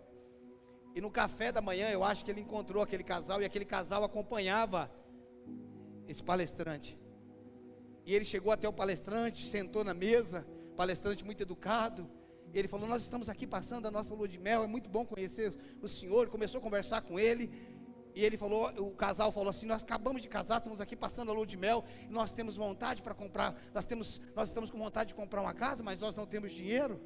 E no café da manhã eu acho que ele encontrou aquele casal, e aquele casal acompanhava esse palestrante. E ele chegou até o palestrante, sentou na mesa, palestrante muito educado. E ele falou: nós estamos aqui passando a nossa lua de mel, é muito bom conhecer o senhor. Começou a conversar com ele. E ele falou, o casal falou assim: nós acabamos de casar, estamos aqui passando a lua de mel, e nós temos vontade para comprar, nós estamos com vontade de comprar uma casa, mas nós não temos dinheiro.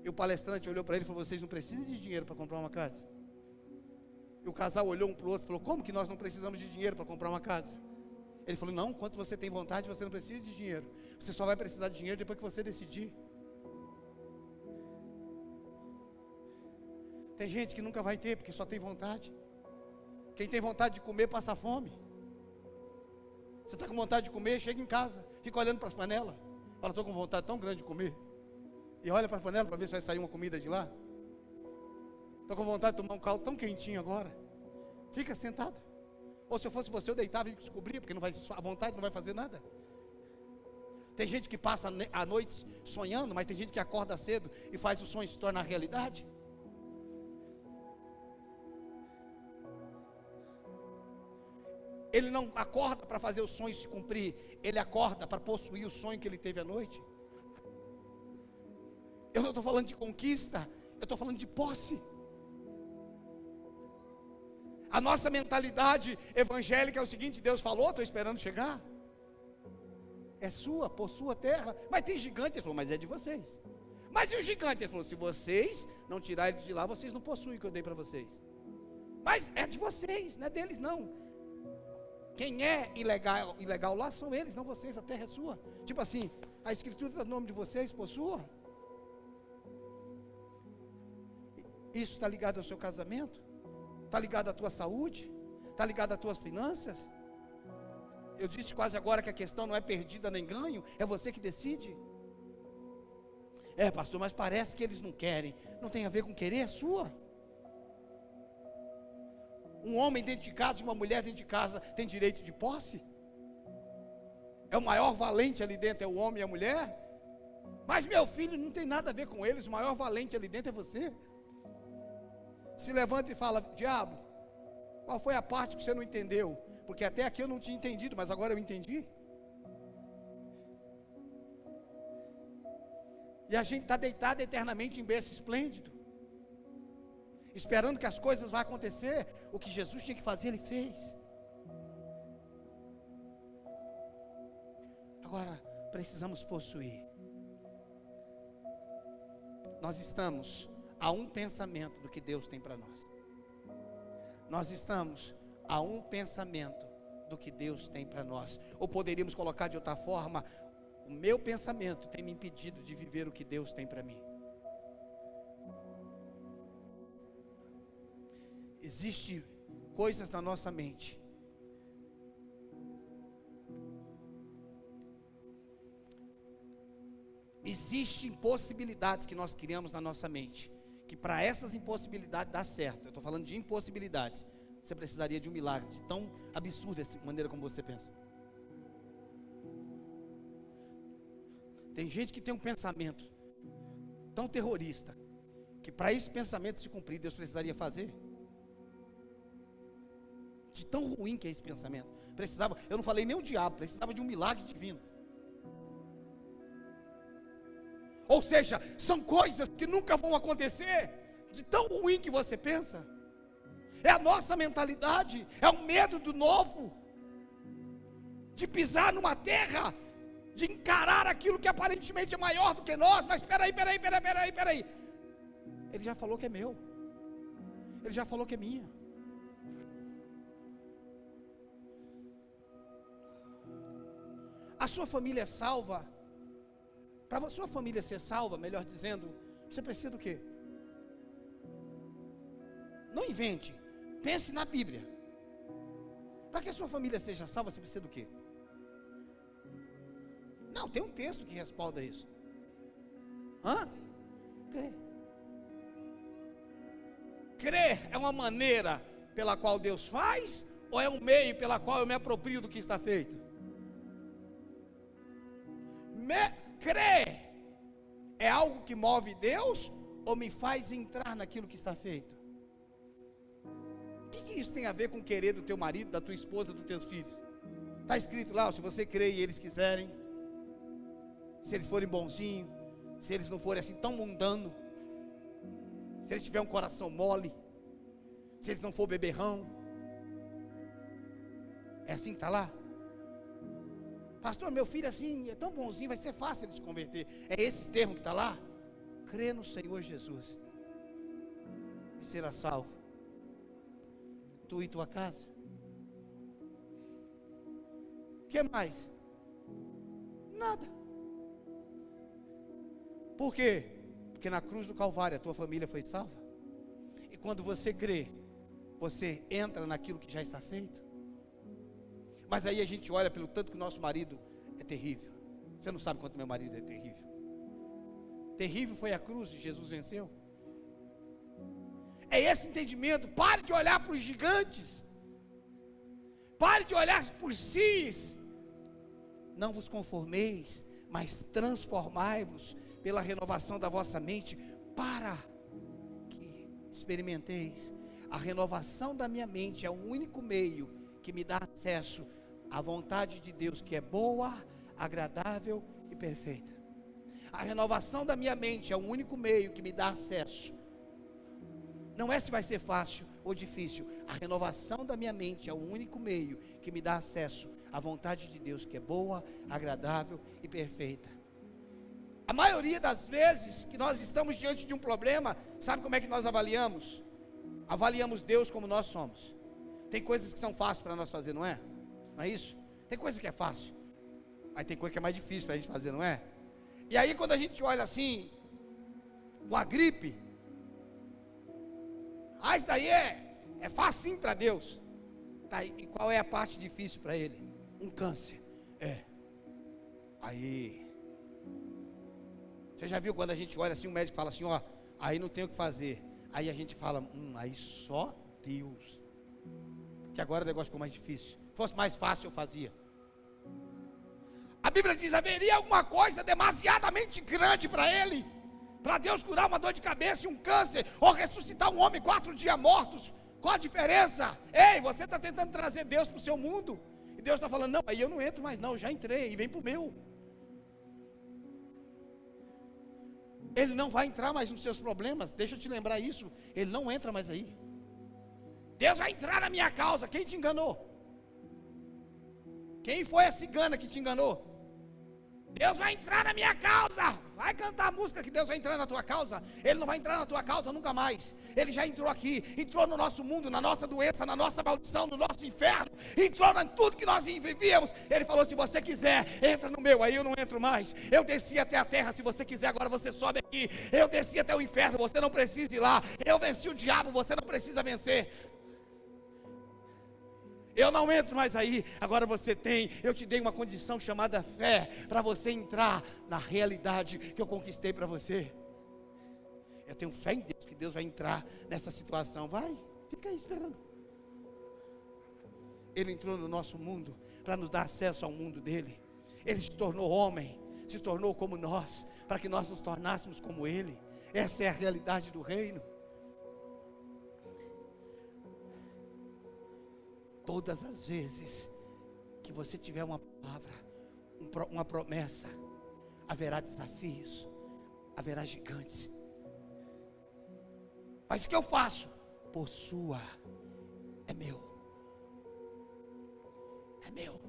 E o palestrante olhou para ele e falou: vocês não precisam de dinheiro para comprar uma casa? E o casal olhou um para o outro e falou: como que nós não precisamos de dinheiro para comprar uma casa? Ele falou: não, quando você tem vontade, você não precisa de dinheiro. Você só vai precisar de dinheiro depois que você decidir. Tem gente que nunca vai ter, porque só tem vontade. Quem tem vontade de comer, passa fome. Você está com vontade de comer, chega em casa, fica olhando para as panelas. Fala: estou com vontade tão grande de comer. E olha para as panelas para ver se vai sair uma comida de lá. Estou com vontade de tomar um caldo tão quentinho agora. Fica sentado. Ou se eu fosse você, eu deitava e descobria, porque a vontade não vai fazer nada. Tem gente que passa a noite sonhando, mas tem gente que acorda cedo e faz o sonho se tornar realidade. Ele não acorda para fazer o sonho se cumprir, ele acorda para possuir o sonho que ele teve à noite. Eu não estou falando de conquista, eu estou falando de posse. A nossa mentalidade evangélica é o seguinte: Deus falou, estou esperando chegar. É sua, possua a terra. Mas tem gigante. Ele falou: mas é de vocês. Mas e o gigante? Ele falou: se vocês não tirarem eles de lá, vocês não possuem o que eu dei para vocês. Mas é de vocês, não é deles não. Quem é ilegal lá são eles, não vocês, a terra é sua. Tipo assim, a escritura está no nome de vocês, possua. Isso está ligado ao seu casamento? Está ligado à tua saúde? Está ligado às tuas finanças? Eu disse quase agora que a questão não é perdida nem ganho, é você que decide. É, pastor, mas parece que eles não querem. Não tem a ver com querer, é sua. Um homem dentro de casa e uma mulher dentro de casa tem direito de posse? É o maior valente ali dentro, é o homem e a mulher? Mas meu filho, não tem nada a ver com eles, o maior valente ali dentro é você. Se levanta e fala: diabo, qual foi a parte que você não entendeu? Porque até aqui eu não tinha entendido, mas agora eu entendi. E a gente está deitado eternamente em berço esplêndido, esperando que as coisas vão acontecer. O que Jesus tinha que fazer, Ele fez. Agora, precisamos possuir. Nós estamos a um pensamento do que Deus tem para nós. Nós estamos a um pensamento do que Deus tem para nós. Ou poderíamos colocar de outra forma: o meu pensamento tem me impedido de viver o que Deus tem para mim. Existem coisas na nossa mente existem impossibilidades que nós criamos na nossa mente, que para essas impossibilidades dar certo, eu estou falando de impossibilidades, você precisaria de um milagre, de tão absurda essa maneira como você pensa. Tem gente que tem um pensamento tão terrorista, que para esse pensamento se cumprir, Deus precisaria fazer. De tão ruim que é esse pensamento. Precisava, eu não falei nem o diabo, precisava de um milagre divino. Ou seja, são coisas que nunca vão acontecer, de tão ruim que você pensa. É a nossa mentalidade, é o medo do novo, de pisar numa terra, de encarar aquilo que aparentemente é maior do que nós. Mas peraí, Ele já falou que é meu, Ele já falou que é minha. A sua família é salva. Para a sua família ser salva, melhor dizendo, você precisa do quê? Não invente, pense na Bíblia. Para que a sua família seja salva, você precisa do quê? Não, tem um texto que respalda isso. Crer. Crer é uma maneira pela qual Deus faz, ou é um meio pela qual eu me aproprio do que está feito? Crer é algo que move Deus, ou me faz entrar naquilo que está feito? O que isso tem a ver com querer do teu marido, da tua esposa, dos teus filhos? Está escrito lá: se você crer e eles quiserem, se eles forem bonzinhos, se eles não forem assim tão mundanos, se eles tiverem um coração mole, se eles não for beberrão. É assim que está lá? Pastor, meu filho assim, é tão bonzinho, vai ser fácil ele se converter. É esse termo que está lá? Crê no Senhor Jesus e será salvo, tu e tua casa. O que mais? Nada. Por quê? Porque na cruz do Calvário a tua família foi salva. E quando você crê, você entra naquilo que já está feito. Mas aí a gente olha pelo tanto que o nosso marido é terrível. Você não sabe quanto meu marido é terrível. Terrível foi a cruz e Jesus venceu. É esse entendimento. Pare de olhar para os gigantes. Pare de olhar por si. Não vos conformeis, mas transformai-vos pela renovação da vossa mente, para que experimenteis. A renovação da minha mente é o único meio que me dá acesso à vontade de Deus, que é boa, agradável e perfeita. A renovação da minha mente é o único meio que me dá acesso. Não é se vai ser fácil ou difícil. A renovação da minha mente é o único meio que me dá acesso à vontade de Deus, que é boa, agradável e perfeita. A maioria das vezes que nós estamos diante de um problema, sabe como é que nós avaliamos? Avaliamos Deus como nós somos. Tem coisas que são fáceis para nós fazer, não é? não é isso? Tem coisa que é fácil, mas tem coisa que é mais difícil para a gente fazer, não é? E aí quando a gente olha assim, uma gripe, isso daí é facinho para Deus. Tá, e qual é a parte difícil para Ele? Um câncer. Aí, você já viu quando a gente olha assim, o médico fala assim, aí não tem o que fazer. Aí a gente fala, aí só Deus. Porque agora o negócio ficou mais difícil. Se fosse mais fácil eu fazia. A Bíblia diz, haveria alguma coisa demasiadamente grande para Ele, para Deus curar uma dor de cabeça e um câncer, ou ressuscitar um homem 4 dias mortos. Qual a diferença? Ei, você está tentando trazer Deus para o seu mundo, e Deus está falando, não, aí eu não entro mais não, já entrei, e vem para o meu. Ele não vai entrar mais nos seus problemas, deixa eu te lembrar isso, Ele não entra mais aí. Deus vai entrar na minha causa. Quem te enganou? Quem foi a cigana que te enganou? Deus vai entrar na minha causa. Vai cantar a música que Deus vai entrar na tua causa. Ele não vai entrar na tua causa nunca mais. Ele já entrou aqui, entrou no nosso mundo, na nossa doença, na nossa maldição, no nosso inferno, entrou em tudo que nós vivíamos. Ele falou, se você quiser, entra no meu. Aí eu não entro mais. Eu desci até a terra, se você quiser, agora você sobe aqui. Eu desci até o inferno, você não precisa ir lá. Eu venci o diabo, você não precisa vencer. Eu não entro mais aí, agora você tem. Eu te dei uma condição chamada fé, para você entrar na realidade que eu conquistei para você. Eu tenho fé em Deus, que Deus vai entrar nessa situação. Vai, fica aí esperando. Ele entrou no nosso mundo, para nos dar acesso ao mundo dele. Ele se tornou homem, se tornou como nós, para que nós nos tornássemos como ele. Essa é a realidade do reino. Todas as vezes que você tiver uma palavra, uma promessa, haverá desafios, haverá gigantes. Mas o que eu faço? Possua, é meu, é meu,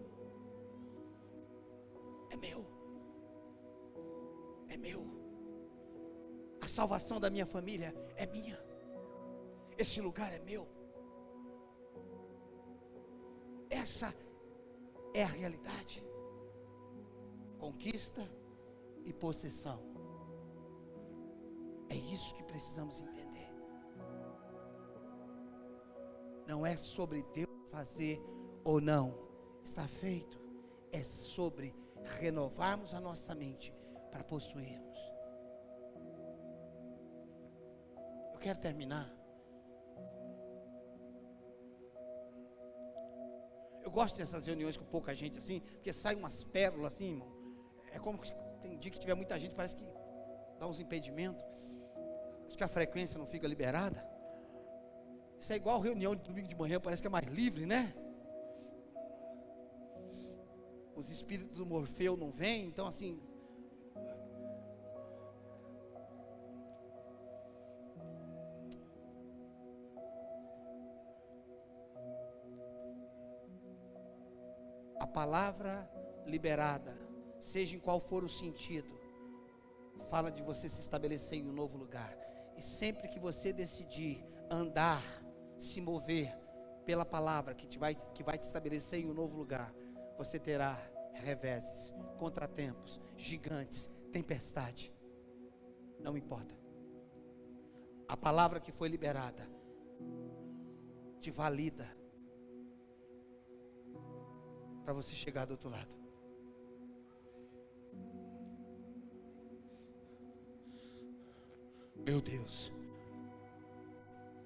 é meu, é meu. A salvação da minha família é minha, esse lugar é meu. Essa é a realidade. Conquista e possessão. É isso que precisamos entender. Não é sobre Deus fazer ou não. Está feito. É sobre renovarmos a nossa mente para possuirmos. Eu quero terminar. Eu gosto dessas reuniões com pouca gente assim, porque sai umas pérolas assim, irmão. É como que tem dia que tiver muita gente, parece que dá uns impedimentos. Acho que a frequência não fica liberada. Isso é igual reunião de domingo de manhã, parece que é mais livre, né? Os espíritos do Morfeu não vêm, então assim. A palavra liberada, seja em qual for o sentido, fala de você se estabelecer em um novo lugar. E sempre que você decidir andar, se mover pela palavra que vai te estabelecer em um novo lugar, você terá reveses, contratempos, gigantes, tempestade. Não importa. A palavra que foi liberada te valida para você chegar do outro lado. Meu Deus,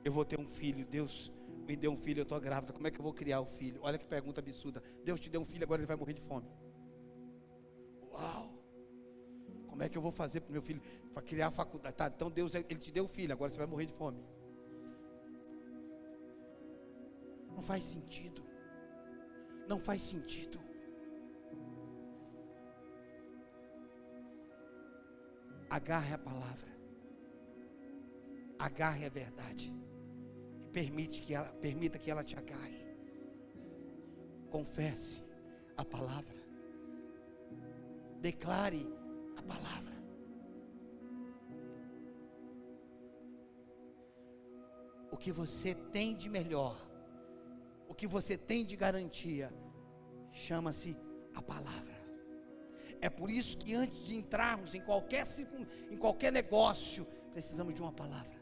eu vou ter um filho. Deus me deu um filho, eu estou grávida. Como é que eu vou criar o filho? Olha que pergunta absurda. Deus te deu um filho, agora ele vai morrer de fome. Uau! Como é que eu vou fazer para o meu filho para criar a faculdade? Tá, então Deus, ele te deu um filho, agora você vai morrer de fome. Não faz sentido. Não faz sentido. Agarre a palavra. Agarre a verdade. E permita que ela te agarre. Confesse a palavra. Declare a palavra. O que você tem de melhor, o que você tem de garantia, chama-se a palavra. É por isso que antes de entrarmos em qualquer negócio, precisamos de uma palavra.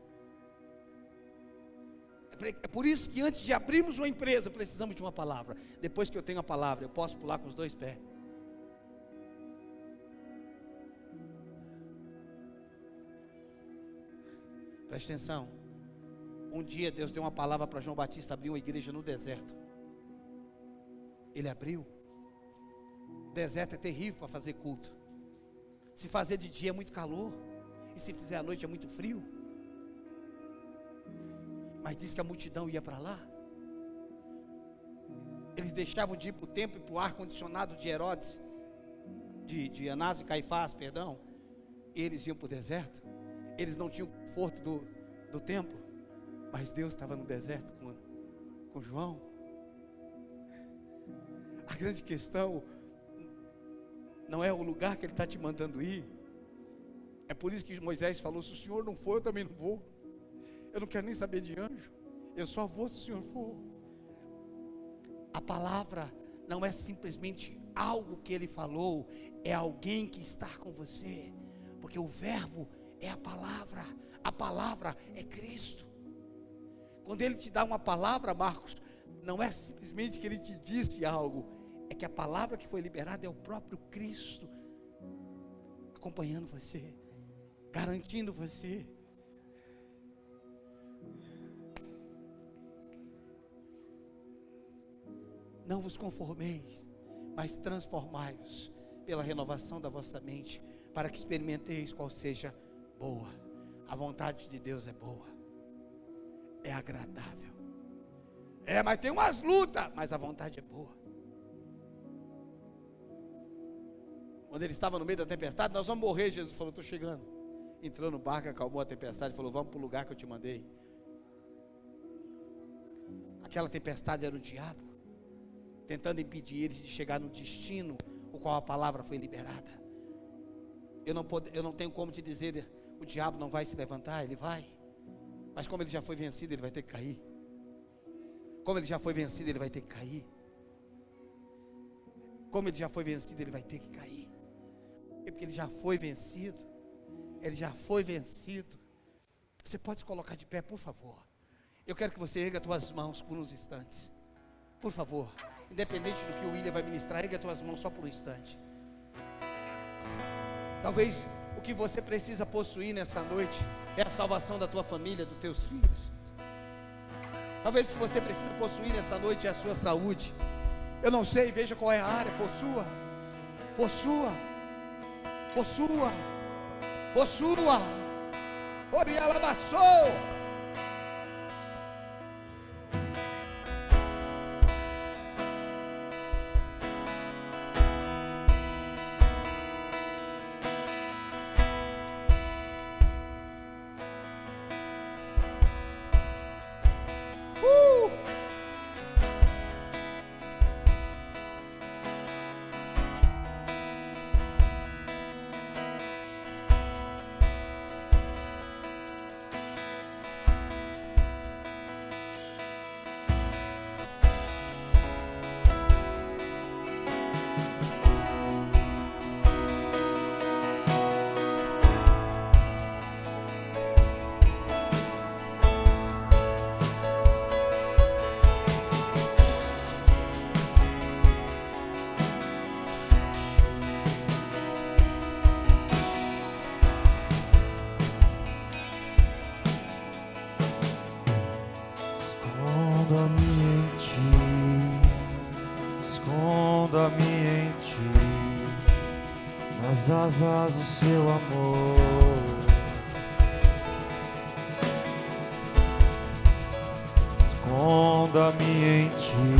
É por isso que antes de abrirmos uma empresa, precisamos de uma palavra. Depois que eu tenho a palavra, eu posso pular com os 2 pés. Preste atenção. Um dia Deus deu uma palavra para João Batista abrir uma igreja no deserto. Ele abriu. O deserto é terrível para fazer culto. Se fazer de dia é muito calor, e se fizer à noite é muito frio. Mas diz que a multidão ia para lá. Eles deixavam de ir para o templo e para o ar-condicionado de Herodes, de Anás e Caifás, perdão. Eles iam para o deserto. Eles não tinham conforto do templo, mas Deus estava no deserto com João. A grande questão não é o lugar que Ele está te mandando ir. É por isso que Moisés falou: se o Senhor não for, eu também não vou. Eu não quero nem saber de anjo, eu só vou se o Senhor for. A palavra não é simplesmente algo que Ele falou, é alguém que está com você, porque o verbo é a palavra é Cristo. Quando Ele te dá uma palavra, Marcos, não é simplesmente que Ele te disse algo, é que a palavra que foi liberada é o próprio Cristo, acompanhando você, garantindo você. Não vos conformeis, mas transformai-vos pela renovação da vossa mente, para que experimenteis qual seja boa. A vontade de Deus é boa, é agradável. Mas tem umas lutas, mas a vontade é boa. Quando ele estava no meio da tempestade: nós vamos morrer. Jesus falou: estou chegando. Entrou no barco, acalmou a tempestade e falou: vamos para o lugar que eu te mandei. Aquela tempestade era o diabo, tentando impedir eles de chegar no destino o qual a palavra foi liberada. Eu não tenho como te dizer, o diabo não vai se levantar, ele vai. Mas como ele já foi vencido, ele vai ter que cair. Como ele já foi vencido, ele vai ter que cair. Como ele já foi vencido, ele vai ter que cair. Porque ele já foi vencido. Ele já foi vencido. Você pode se colocar de pé, por favor. Eu quero que você erga as tuas mãos por uns instantes. Por favor. Independente do que o William vai ministrar, erga as tuas mãos só por um instante. Talvez o que você precisa possuir nessa noite é a salvação da tua família, dos teus filhos. Talvez o que você precisa possuir nessa noite é a sua saúde. Eu não sei, veja qual é a área. Possua. Oriela Bassou. Esconda-me em ti, nas asas do seu amor. Esconda-me em ti,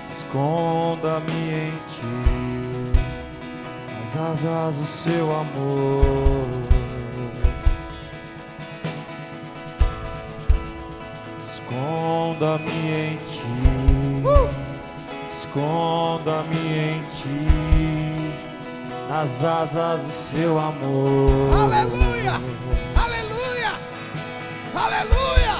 esconda-me em ti, nas asas do seu amor. Esconda-me em ti, esconda-me em ti, nas asas do seu amor. Aleluia, aleluia, aleluia.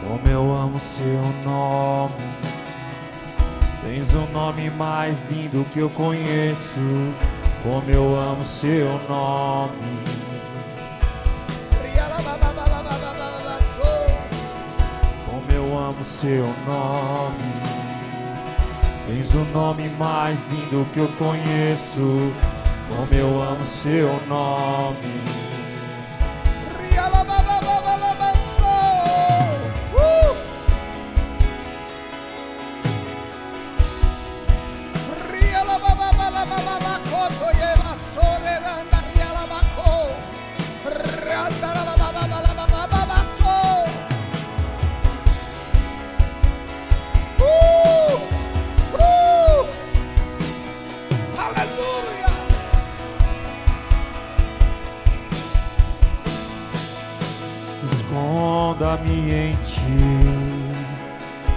Tome Como eu amo seu nome, tens o nome mais lindo que eu conheço. Como eu amo seu nome, como eu amo seu nome, tens o nome mais lindo que eu conheço. Como eu amo seu nome. Esconda-me em ti,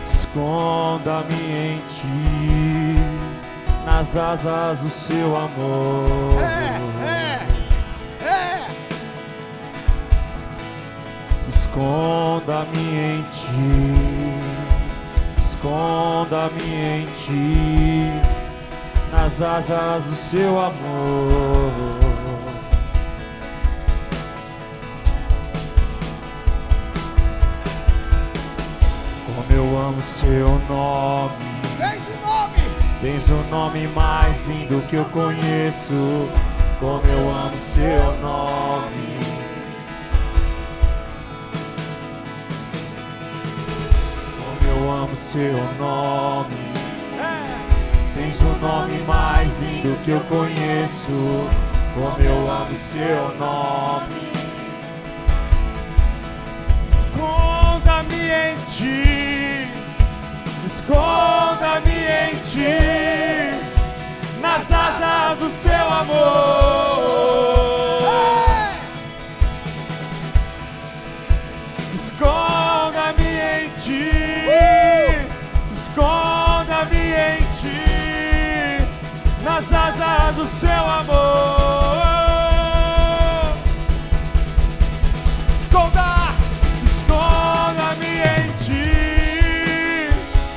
esconda-me em ti, nas asas do seu amor. Esconda-me em ti, esconda-me em ti, nas asas do seu amor. Como eu amo seu nome, tens o nome mais lindo que eu conheço. Como eu amo seu nome, como eu amo seu nome, tens o nome mais lindo que eu conheço. Como eu amo seu nome. Esconda-me em ti, esconda-me em ti, nas asas do seu amor. Esconda-me em ti, esconda-me em ti, nas asas do seu amor. Esconda-me em ti,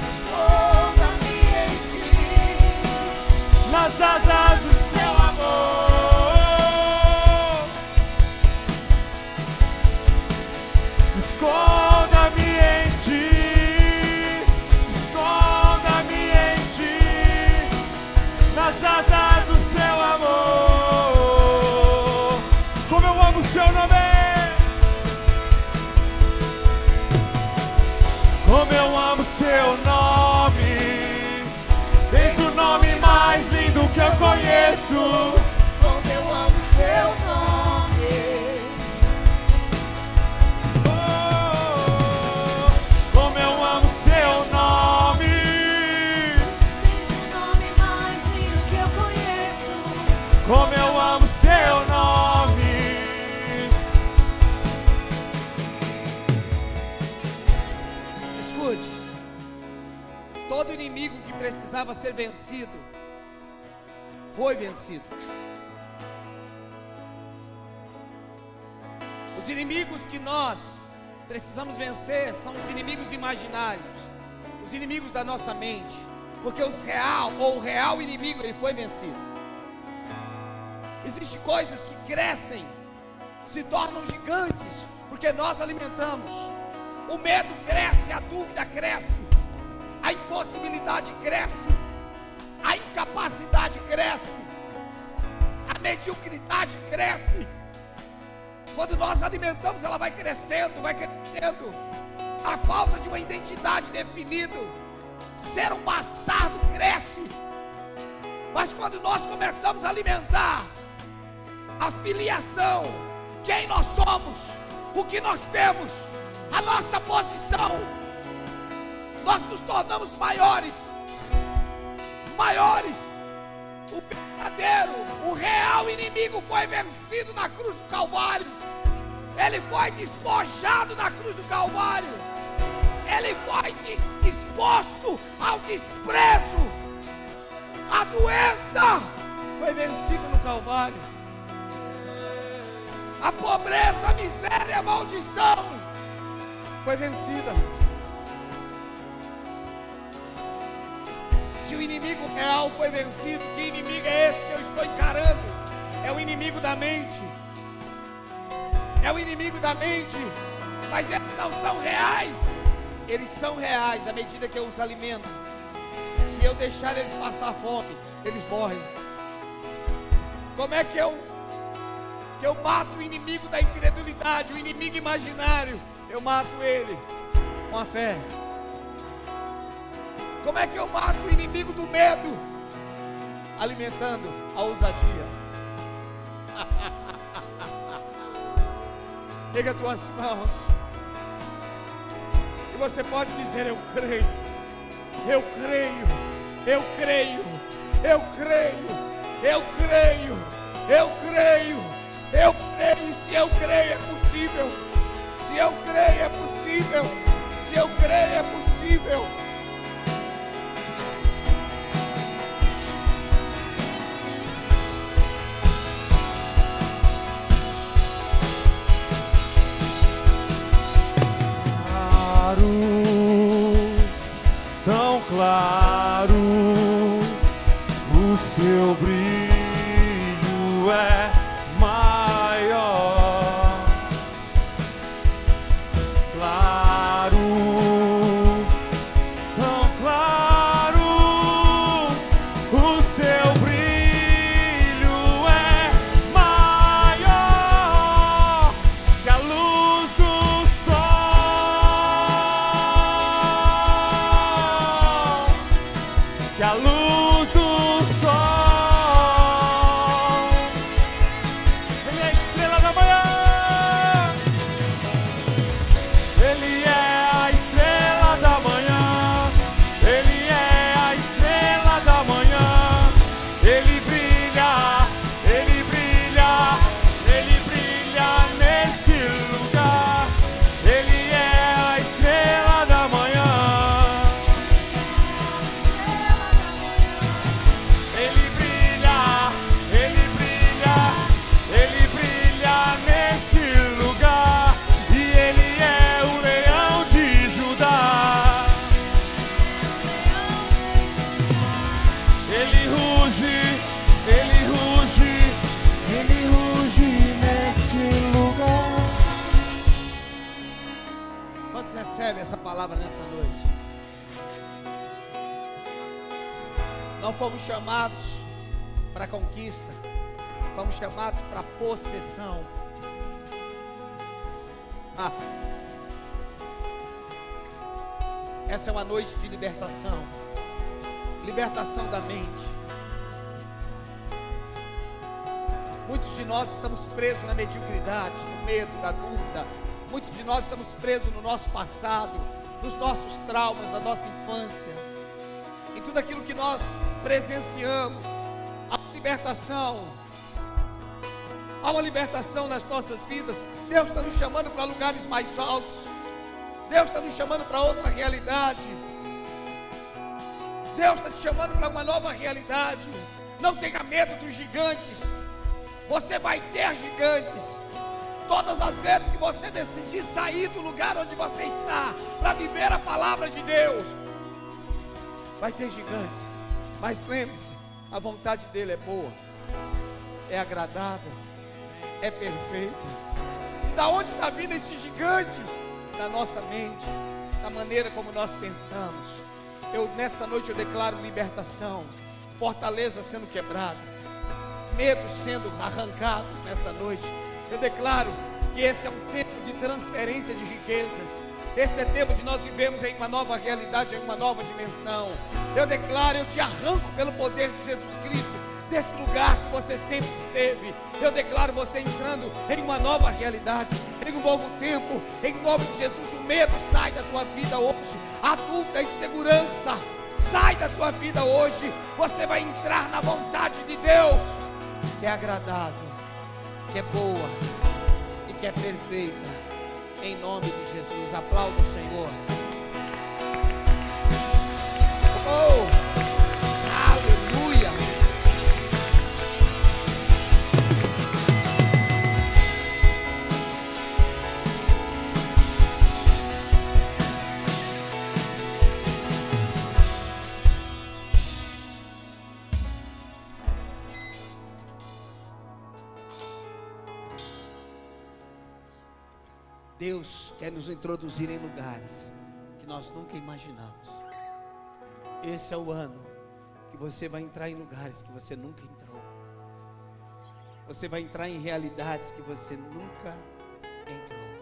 esconda-me em ti, nas asas do seu amor. Esconda-me em ti, esconda-me em ti, nas asas do seu amor. Como eu amo o seu nome, como eu amo seu nome, tens o nome mais lindo que eu conheço. Como eu amo seu nome, oh, como eu amo seu nome, tens o nome mais lindo que eu conheço. Como eu amo seu nome. Todo inimigo que precisava ser vencido, foi vencido. Os inimigos que nós precisamos vencer são os inimigos imaginários, os inimigos da nossa mente, porque o real inimigo, ele foi vencido. Existem coisas que crescem, se tornam gigantes, porque nós alimentamos. O medo cresce, a dúvida cresce, a impossibilidade cresce, a incapacidade cresce, a mediocridade cresce. Quando nós alimentamos, ela vai crescendo, vai crescendo. A falta de uma identidade definida, ser um bastardo cresce. Mas quando nós começamos a alimentar a filiação, quem nós somos, o que nós temos, a nossa posição, nós nos tornamos maiores. O verdadeiro, o real inimigo foi vencido na cruz do Calvário. Ele foi despojado na cruz do Calvário. Ele foi exposto ao desprezo. A doença foi vencida no Calvário. A pobreza, a miséria, a maldição foi vencida. Se o inimigo real foi vencido, que inimigo é esse que eu estou encarando? É o inimigo da mente. É o inimigo da mente. Mas eles não são reais. Eles são reais à medida que eu os alimento. Se eu deixar eles passar fome, eles morrem. Como é que eu mato o inimigo da incredulidade, o inimigo imaginário? Eu mato ele com a fé. Como é que eu mato o inimigo do medo? Alimentando a ousadia. Pega as tuas mãos e você pode dizer: eu creio, eu creio, eu creio, eu creio, eu creio, eu creio, eu creio. Se eu creio é possível. Se eu creio é possível. Se eu creio é possível. Tão claro, o seu brilho é maior. Claro, tão claro, o seu brilho é maior que a luz do sol, que a luz do sol. Ele é a estrela da manhã. Ele é a estrela da manhã. Ele é a estrela da manhã. Ele brilha, ele brilha, ele brilha nesse lugar. Ele é a estrela da manhã. Ele brilha, ele brilha, ele brilha nesse lugar. E ele é o leão de Judá. Ele ruge, ele ruge, ele ruge nesse lugar. Quantos recebem essa palavra nessa noite? Não fomos chamados para conquista, fomos chamados para possessão. Essa é uma noite de libertação. Libertação da mente. Muitos de nós estamos presos na mediocridade, no medo, na dúvida. Muitos de nós estamos presos no nosso passado, nos nossos traumas, na nossa infância, em tudo aquilo que nós presenciamos. Há uma libertação. Há uma libertação nas nossas vidas. Deus está nos chamando para lugares mais altos. Deus está nos chamando para outra realidade. Deus está te chamando para uma nova realidade. Não tenha medo dos gigantes. Você vai ter gigantes. Todas as vezes que você decidir sair do lugar onde você está para viver a palavra de Deus, vai ter gigantes. Mas lembre-se, a vontade dele é boa, é agradável, é perfeita. E da onde está vindo esses gigantes? Da nossa mente, da maneira como nós pensamos. Nessa noite eu declaro libertação, fortalezas sendo quebradas, medos sendo arrancados nessa noite. Eu declaro que esse é um tempo de transferência de riquezas. Esse é tempo de nós vivemos em uma nova realidade, em uma nova dimensão. Eu declaro, eu te arranco pelo poder de Jesus Cristo desse lugar que você sempre esteve. Eu declaro você entrando em uma nova realidade, em um novo tempo. Em nome de Jesus, o medo sai da tua vida hoje. A dúvida e insegurança sai da tua vida hoje. Você vai entrar na vontade de Deus, que é agradável, que é boa e que é perfeita. Em nome de Jesus, aplauda o Senhor. Oh, aleluia. Deus quer nos introduzir em lugares que nós nunca imaginamos. Esse é o ano que você vai entrar em lugares que você nunca entrou. Você vai entrar em realidades que você nunca entrou.